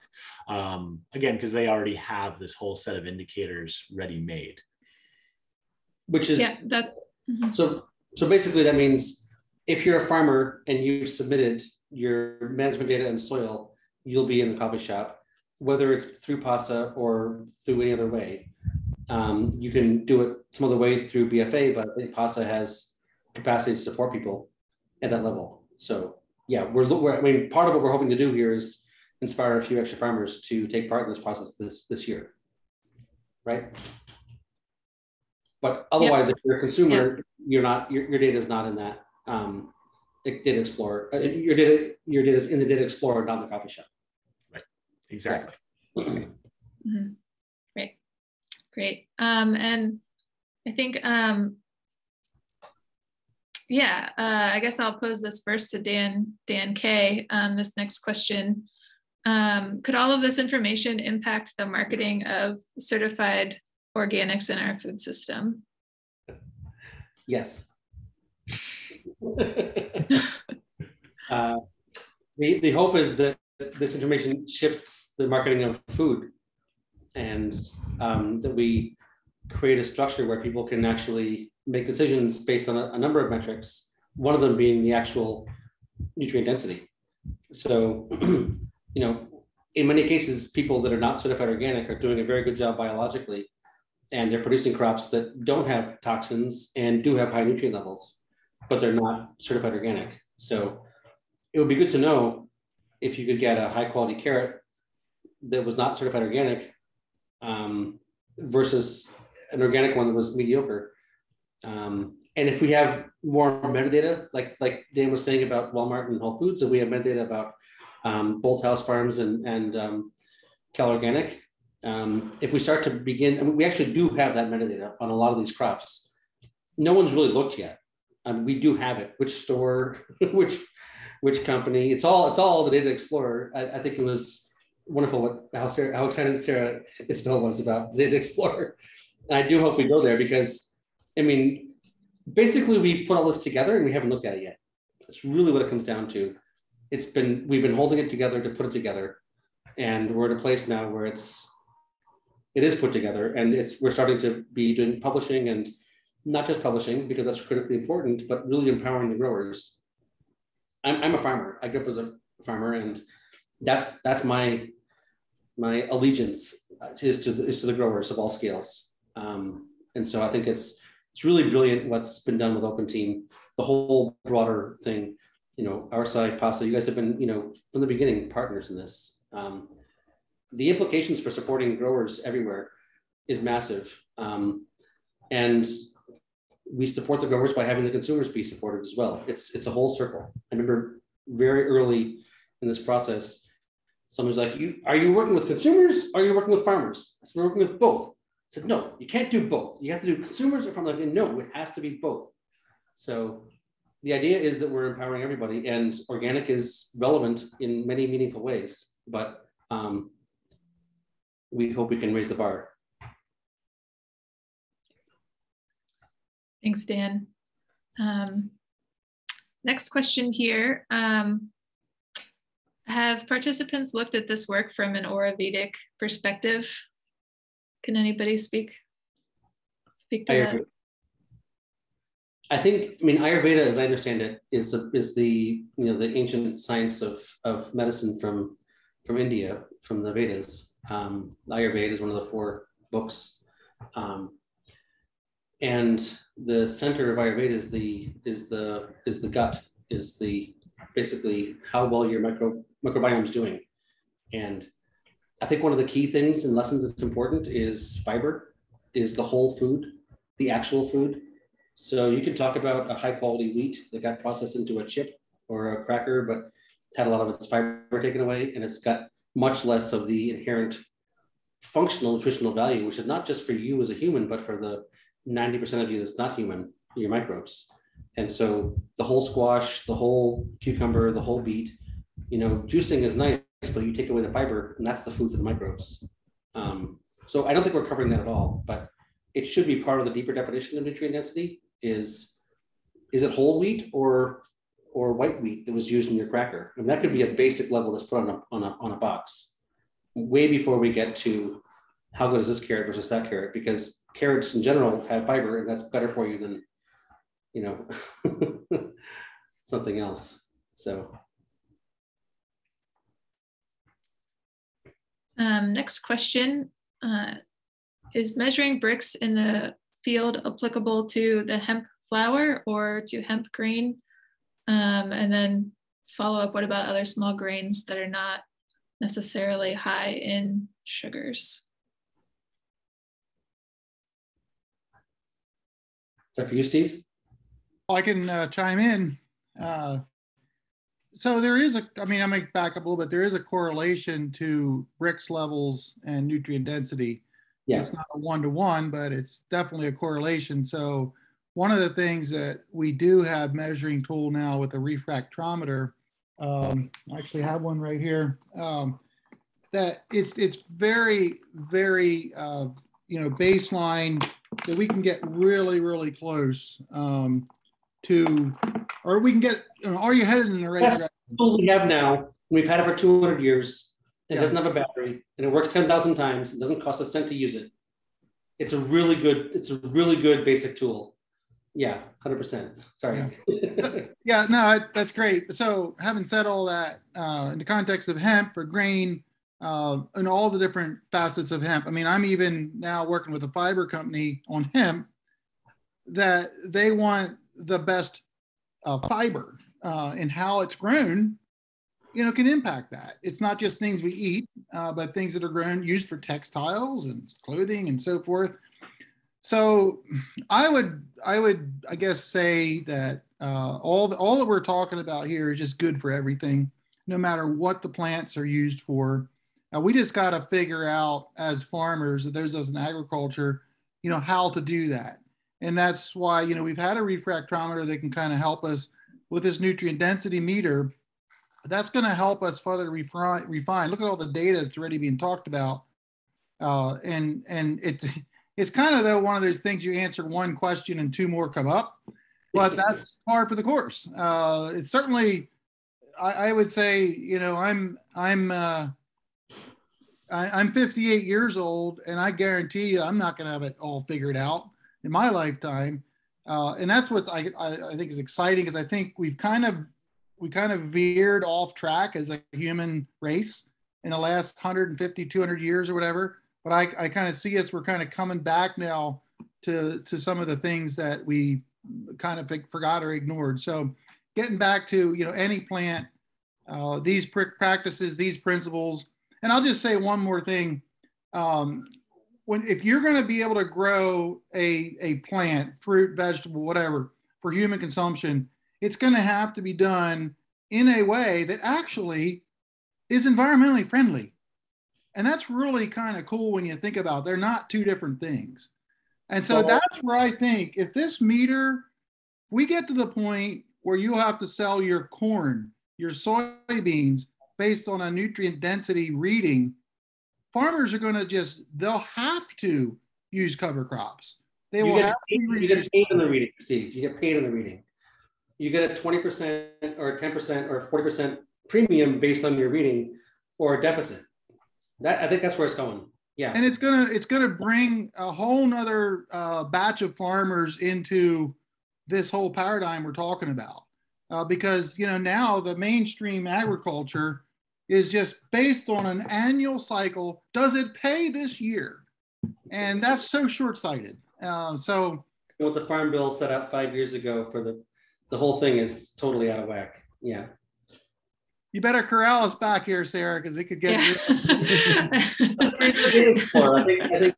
Again, because they already have this whole set of indicators ready made. Which is, yeah, that, so basically that means if you're a farmer and you've submitted your management data and soil, you'll be in the coffee shop, whether it's through Pasa or through any other way. You can do it some other way through BFA, but I think Pasa has capacity to support people at that level. So yeah, I mean, part of what we're hoping to do here is inspire a few extra farmers to take part in this process this year, right? But otherwise, if you're a consumer, you're not, your data is not in that Data Explorer. Your data is in the Data Explorer, not the coffee shop. Right. Exactly. Mm-hmm. Great. And I think, I guess I'll pose this first to Dan K. This next question. Could all of this information impact the marketing of certified organics in our food system? Yes. The hope is that this information shifts the marketing of food, and that we create a structure where people can actually make decisions based on a number of metrics, one of them being the actual nutrient density. So, in many cases, people that are not certified organic are doing a very good job biologically, and they're producing crops that don't have toxins and do have high nutrient levels, but they're not certified organic. So it would be good to know if you could get a high quality carrot that was not certified organic versus an organic one that was mediocre. And if we have more metadata, like Dan was saying about Walmart and Whole Foods, and we have metadata about Bolt House Farms and Cal Organic, if we start to begin, I mean, we actually do have that metadata on a lot of these crops. No one's really looked yet. We do have it. Which store, which company? It's all the Data Explorer. I think it was wonderful how excited Sarah Isabel was about the Data Explorer. And I do hope we go there, because, I mean, basically we've put all this together and we haven't looked at it yet. That's really what it comes down to. We've been holding it together to put it together, and we're at a place now where it is put together, and we're starting to be doing publishing, and not just publishing because that's critically important, but really empowering the growers. I'm a farmer. I grew up as a farmer, and that's my allegiance is to the growers of all scales. And so I think it's really brilliant what's been done with Open Team, the whole broader thing. OurSci, Pasa, you guys have been, from the beginning, partners in this. The implications for supporting growers everywhere is massive. And we support the growers by having the consumers be supported as well. It's a whole circle. I remember very early in this process, someone's like, are you working with consumers or are you working with farmers? I said, we're working with both. I said, no, you can't do both. You have to do consumers or farmers. No, it has to be both. So the idea is that we're empowering everybody, and organic is relevant in many meaningful ways, but we hope we can raise the bar. Thanks, Dan. Next question here. Have participants looked at this work from an Ayurvedic perspective? Can anybody speak to that? I think, Ayurveda, as I understand it, is the the ancient science of medicine from India, from the Vedas. Ayurveda is one of the 4 books, and the center of Ayurveda is the gut, is the basically how well your microbiome is doing, and I think one of the key things and lessons that's important is fiber, is the whole food, the actual food. So you can talk about a high quality wheat that got processed into a chip or a cracker, but had a lot of its fiber taken away, and it's got much less of the inherent functional nutritional value, which is not just for you as a human, but for the 90% of you that's not human, your microbes. And so the whole squash, the whole cucumber, the whole beet, you know, juicing is nice, but you take away the fiber, and that's the food for the microbes. So I don't think we're covering that at all, but it should be part of the deeper definition of nutrient density. Is it whole wheat or white wheat that was used in your cracker? And that could be a basic level that's put on a box, way before we get to how good is this carrot versus that carrot, because carrots in general have fiber, and that's better for you than, you know, something else. So. Next question, is measuring Brix in the field applicable to the hemp flour or to hemp grain? And then follow up, what about other small grains that are not necessarily high in sugars? Is that for you, Steve? Well, I can chime in. So there is I mean, I'm going to back up a little bit. There is a correlation to Brix levels and nutrient density. Yeah. It's not a one-to-one, but it's definitely a correlation. So one of the things that we do have measuring tool now with a refractometer, I actually have one right here, that it's very, very, you know, baseline, that we can get really, really close to, or we can get, you know, are you headed in the right direction? That's the tool we have now. We've had it for 200 years. It doesn't have a battery, and it works 10,000 times. It doesn't cost a cent to use it. It's a really good basic tool. Yeah, 100%. Sorry. Yeah. So, yeah, no, that's great. So having said all that, in the context of hemp or grain, and all the different facets of hemp, I mean, I'm even now working with a fiber company on hemp that they want the best fiber, and how it's grown, you know, can impact that. It's not just things we eat, but things that are grown, used for textiles and clothing and so forth. So I would, I guess, say that all that we're talking about here is just good for everything, no matter what the plants are used for. We just got to figure out as farmers, those in agriculture, you know, how to do that. And that's why, you know, we've had a refractometer that can kind of help us with this nutrient density meter. That's going to help us further refine. Look at all the data that's already being talked about. And it's kind of, though, one of those things you answer one question and two more come up, but that's par for the course. It's certainly, I would say, you know, I'm 58 years old, and I guarantee you I'm not going to have it all figured out in my lifetime. And that's what I think is exciting, because I think we kind of veered off track as a human race in the last 150, 200 years or whatever. But I kind of see us, we're kind of coming back now to some of the things that we kind of forgot or ignored. So getting back to, you know, any plant, these practices, these principles. And I'll just say one more thing. If you're going to be able to grow a plant, fruit, vegetable, whatever, for human consumption, it's going to have to be done in a way that actually is environmentally friendly. And that's really kind of cool when you think about it. They're not two different things. And so that's where I think if this meter, if we get to the point where you have to sell your corn, your soybeans based on a nutrient density reading, farmers are going to they'll have to use cover crops. They will have to. You get paid in the reading, Steve. You get paid in the reading. You get a 20% or 10% or 40% premium based on your reading, or a deficit. I think that's where it's going. Yeah. And it's gonna bring a whole nother batch of farmers into this whole paradigm we're talking about, because, you know, now the mainstream agriculture is just based on an annual cycle. Does it pay this year? And that's so short-sighted. So what the Farm Bill set up 5 years ago for the whole thing is totally out of whack. Yeah. You better corral us back here, Sarah, because it could get. Yeah. I think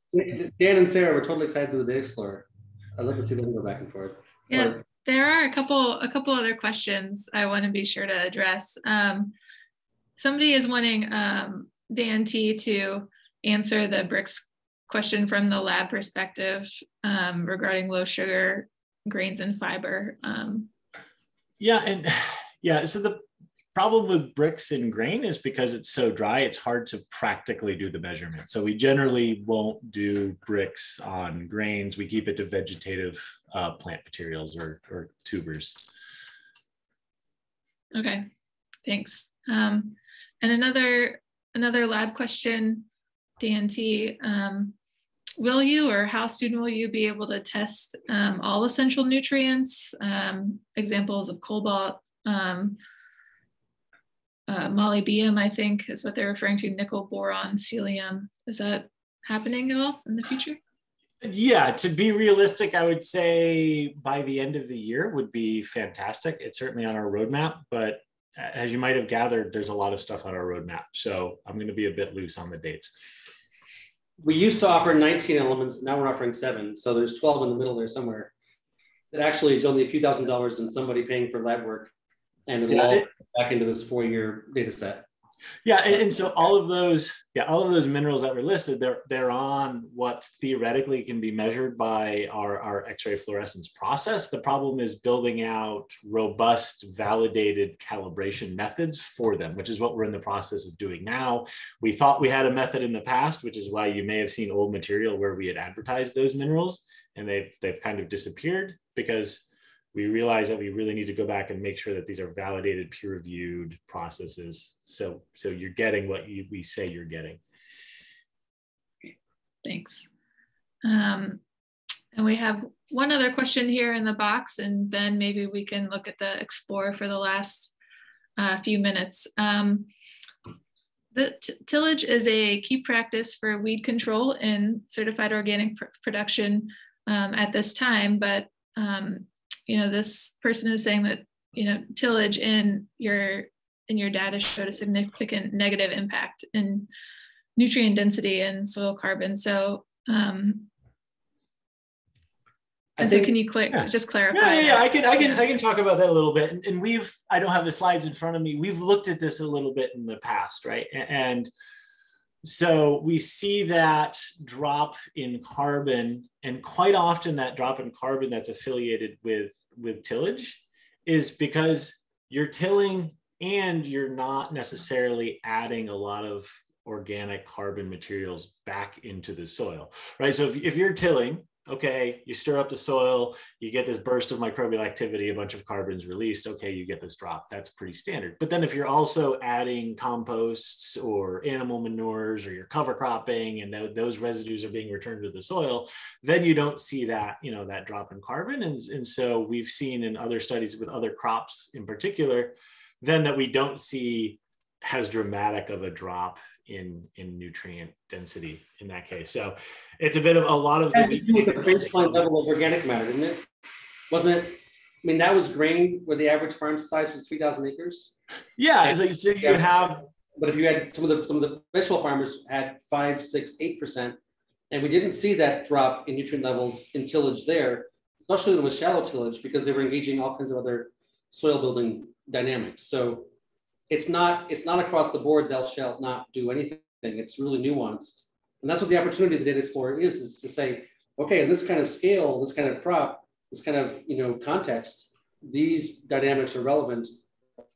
Dan and Sarah were totally excited to do the Day Explorer. I'd love to see them go back and forth. Yeah, there are a couple other questions I want to be sure to address. Somebody is wanting Dan T to answer the BRICS question from the lab perspective regarding low sugar grains and fiber. So the problem with BRICS in grain is because it's so dry, it's hard to practically do the measurement. So we generally won't do BRICS on grains. We keep it to vegetative plant materials or tubers. Okay, thanks. And another lab question, Dan T. Will you, or how soon will you be able to test all essential nutrients, examples of cobalt, molybdenum, I think is what they're referring to, nickel, boron, selenium. Is that happening at all in the future? Yeah, to be realistic, I would say by the end of the year would be fantastic. It's certainly on our roadmap, but as you might have gathered, there's a lot of stuff on our roadmap. So I'm going to be a bit loose on the dates. We used to offer 19 elements. Now we're offering 7. So there's 12 in the middle there somewhere. It actually is only a few $1,000s and somebody paying for lab work. And it'll all back into this 4-year data set. Yeah, and so all of those minerals that were listed, they're on what theoretically can be measured by our X-ray fluorescence process. The problem is building out robust, validated calibration methods for them, which is what we're in the process of doing now. We thought we had a method in the past, which is why you may have seen old material where we had advertised those minerals, and they've kind of disappeared because we realize that we really need to go back and make sure that these are validated, peer-reviewed processes. So you're getting what we say you're getting. Thanks. And we have one other question here in the box, and then maybe we can look at the Explorer for the last few minutes. The tillage is a key practice for weed control in certified organic production at this time, but this person is saying that, tillage in your data showed a significant negative impact in nutrient density and soil carbon. So, can you just clarify? Yeah. I can talk about that a little bit. And I don't have the slides in front of me. We've looked at this a little bit in the past, right? And so we see that drop in carbon, and quite often that drop in carbon that's affiliated with tillage is because you're tilling and you're not necessarily adding a lot of organic carbon materials back into the soil, right? So if you're tilling, okay, you stir up the soil, you get this burst of microbial activity, a bunch of carbon's released, okay, you get this drop. That's pretty standard. But then if you're also adding composts or animal manures, or you're cover cropping and those residues are being returned to the soil, then you don't see that, that drop in carbon. And so we've seen in other studies with other crops in particular, then that we don't see as dramatic of a drop in nutrient density in that case. So it's a bit of a lot of the baseline level of organic matter, didn't it? Wasn't it? I mean, that was grain where the average farm size was 3,000 acres. Yeah, so you have. But if you had some of the vegetable farmers had 5, 6, 8%, and we didn't see that drop in nutrient levels in tillage there, especially when it was shallow tillage, because they were engaging all kinds of other soil building dynamics. So it's not across the board, thou shalt not do anything. It's really nuanced. And that's what the opportunity of the Data Explorer is to say, okay, in this kind of scale, this kind of crop, this kind of context, these dynamics are relevant.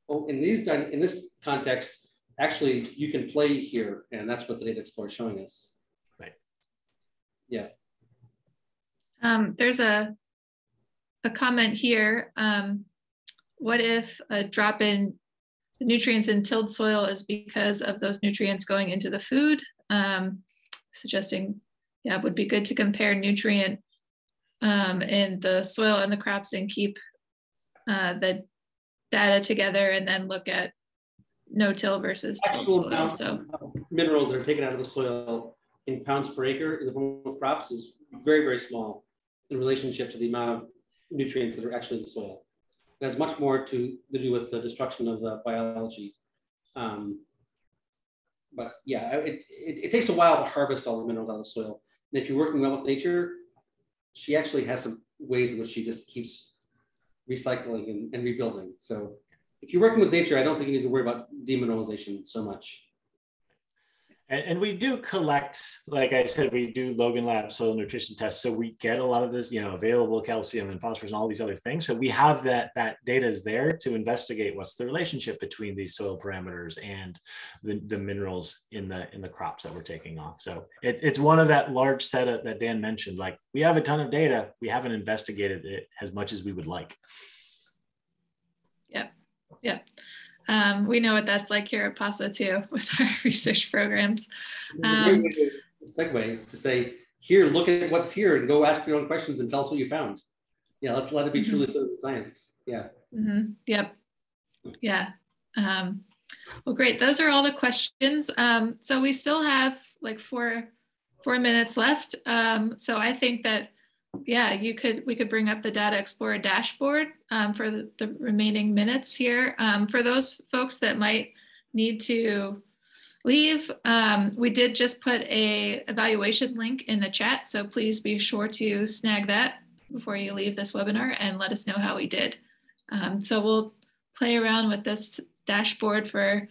Oh, in this context, actually you can play here. And that's what the Data Explorer is showing us. Right. Yeah. There's a comment here. What if a drop in the nutrients in tilled soil is because of those nutrients going into the food? Suggesting, it would be good to compare nutrient in the soil and the crops and keep the data together, and then look at no-till versus tilled soil. So minerals that are taken out of the soil in pounds per acre in the form of crops is very, very small in relationship to the amount of nutrients that are actually in the soil. It has much more to do with the destruction of the biology But yeah, it takes a while to harvest all the minerals out of the soil. And if you're working well with nature, she actually has some ways in which she just keeps recycling and rebuilding. So if you're working with nature, I don't think you need to worry about demineralization so much. And we do collect, like I said, we do Logan Lab soil nutrition tests. So we get a lot of this, available calcium and phosphorus and all these other things. So we have that data is there to investigate what's the relationship between these soil parameters and the minerals in the crops that we're taking off. So it's one of that large set that Dan mentioned. Like, we have a ton of data. We haven't investigated it as much as we would like. Yeah. Yeah. We know what that's like here at Pasa too, with our research programs. Segues to say, here, look at what's here and go ask your own questions and tell us what you found. Yeah, let it be truly citizen science. Yeah. Yep. Yeah. Well, great. Those are all the questions. So we still have like four minutes left. So I think that, yeah, we could bring up the Data Explorer dashboard for the remaining minutes here. For those folks that might need to leave, we did just put a evaluation link in the chat, so please be sure to snag that before you leave this webinar and let us know how we did. So we'll play around with this dashboard for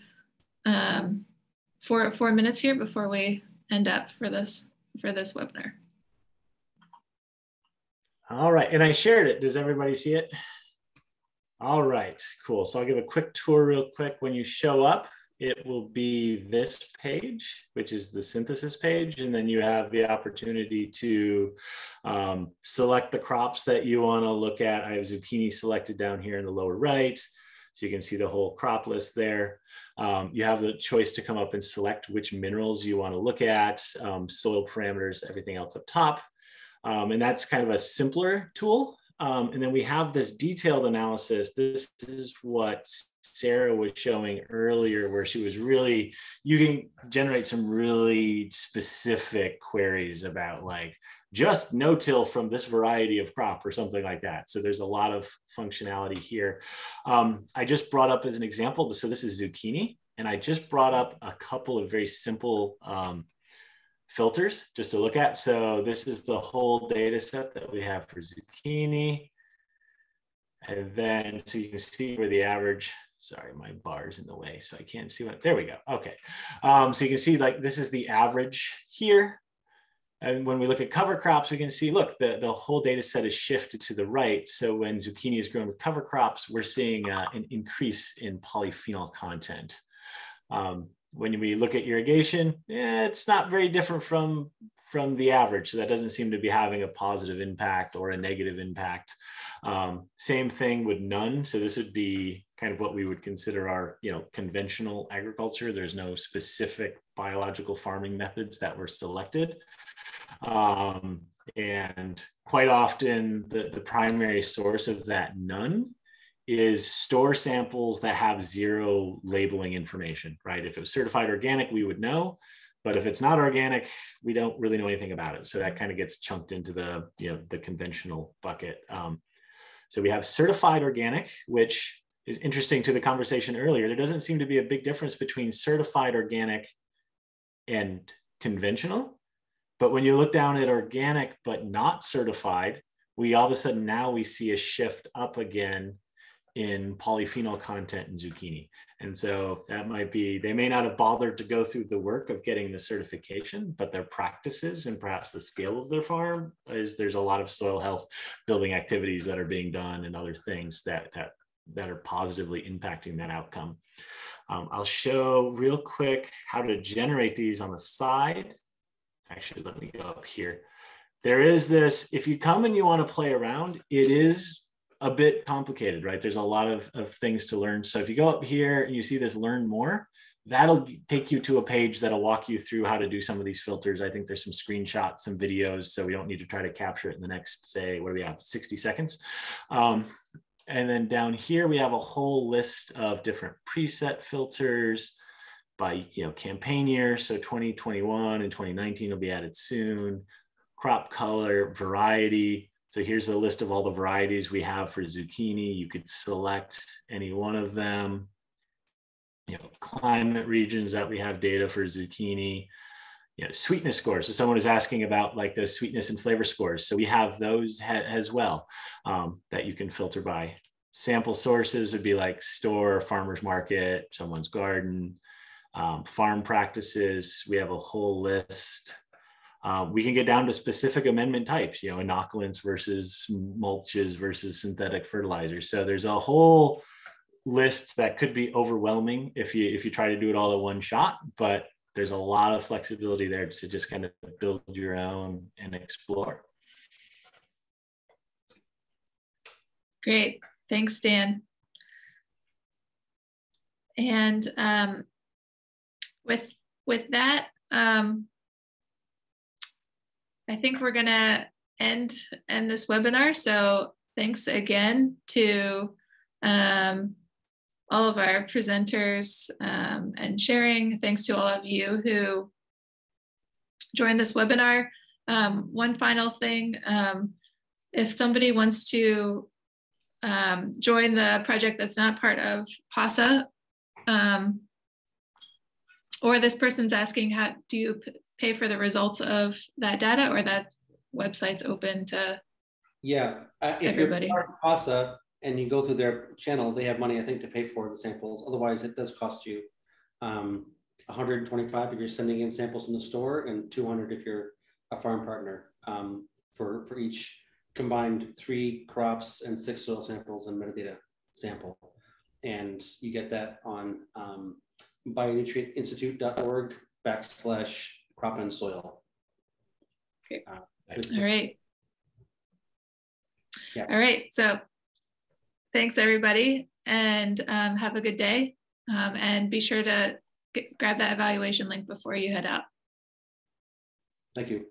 4 minutes here before we end up for this webinar. All right, and I shared it. Does everybody see it? All right, cool. So I'll give a quick tour real quick. When you show up, it will be this page, which is the synthesis page. And then you have the opportunity to select the crops that you want to look at. I have zucchini selected down here in the lower right. So you can see the whole crop list there. You have the choice to come up and select which minerals you want to look at, soil parameters, everything else up top. And that's kind of a simpler tool. And then we have this detailed analysis. This is what Sarah was showing earlier, where she was really, you can generate some really specific queries about like just no-till from this variety of crop or something like that. So there's a lot of functionality here. I just brought up as an example, so this is zucchini, and I just brought up a couple of very simple filters just to look at. So this is the whole data set that we have for zucchini. And then, so you can see where the average, sorry, my bar's in the way, so I can't see what, there we go. Okay. So you can see like, this is the average here. And when we look at cover crops, we can see, look, the whole data set is shifted to the right. So when zucchini is grown with cover crops, we're seeing an increase in polyphenol content. When we look at irrigation, it's not very different from the average. So that doesn't seem to be having a positive impact or a negative impact. Same thing with none. So this would be kind of what we would consider our, conventional agriculture. There's no specific biological farming methods that were selected. And quite often the primary source of that none is store samples that have zero labeling information, right? If it was certified organic, we would know, but if it's not organic, we don't really know anything about it. So that kind of gets chunked into the, the conventional bucket. So we have certified organic, which is interesting to the conversation earlier. There doesn't seem to be a big difference between certified organic and conventional, but when you look down at organic, but not certified, we all of a sudden now we see a shift up again in polyphenol content in zucchini. And so that might be, they may not have bothered to go through the work of getting the certification, but their practices and perhaps the scale of their farm is there's a lot of soil health building activities that are being done and other things that are positively impacting that outcome. I'll show real quick how to generate these on the side. Actually, let me go up here. There is this, if you come and you want to play around, it is a bit complicated, right? There's a lot of things to learn. So if you go up here and you see this learn more, that'll take you to a page that'll walk you through how to do some of these filters. I think there's some screenshots, some videos, so we don't need to try to capture it in the next, say, what do we have, 60 seconds. And then down here, we have a whole list of different preset filters by campaign year. So 2021 and 2019 will be added soon. Crop color, variety. So here's a list of all the varieties we have for zucchini. You could select any one of them. climate regions that we have data for zucchini, sweetness scores. So someone is asking about like those sweetness and flavor scores. So we have those as well that you can filter by. Sample sources would be like store, farmer's market, someone's garden, farm practices. We have a whole list. We can get down to specific amendment types, inoculants versus mulches versus synthetic fertilizers. So there's a whole list that could be overwhelming if you try to do it all in one shot, but there's a lot of flexibility there to just kind of build your own and explore. Great, thanks, Dan. And with that, I think we're gonna end this webinar. So thanks again to all of our presenters and sharing. Thanks to all of you who joined this webinar. One final thing, if somebody wants to join the project that's not part of Pasa, or this person's asking, how do you pay for the results of that data, or that website's open to if everybody? You're part of Pasa and you go through their channel, they have money, I think, to pay for the samples. Otherwise, it does cost you $125 if you're sending in samples from the store, and $200 if you're a farm partner for each combined 3 crops and 6 soil samples and metadata sample. And you get that on bionutrientinstitute.org/crop and soil. Okay. All right. Yeah. All right. So thanks, everybody, and have a good day. And be sure to grab that evaluation link before you head out. Thank you.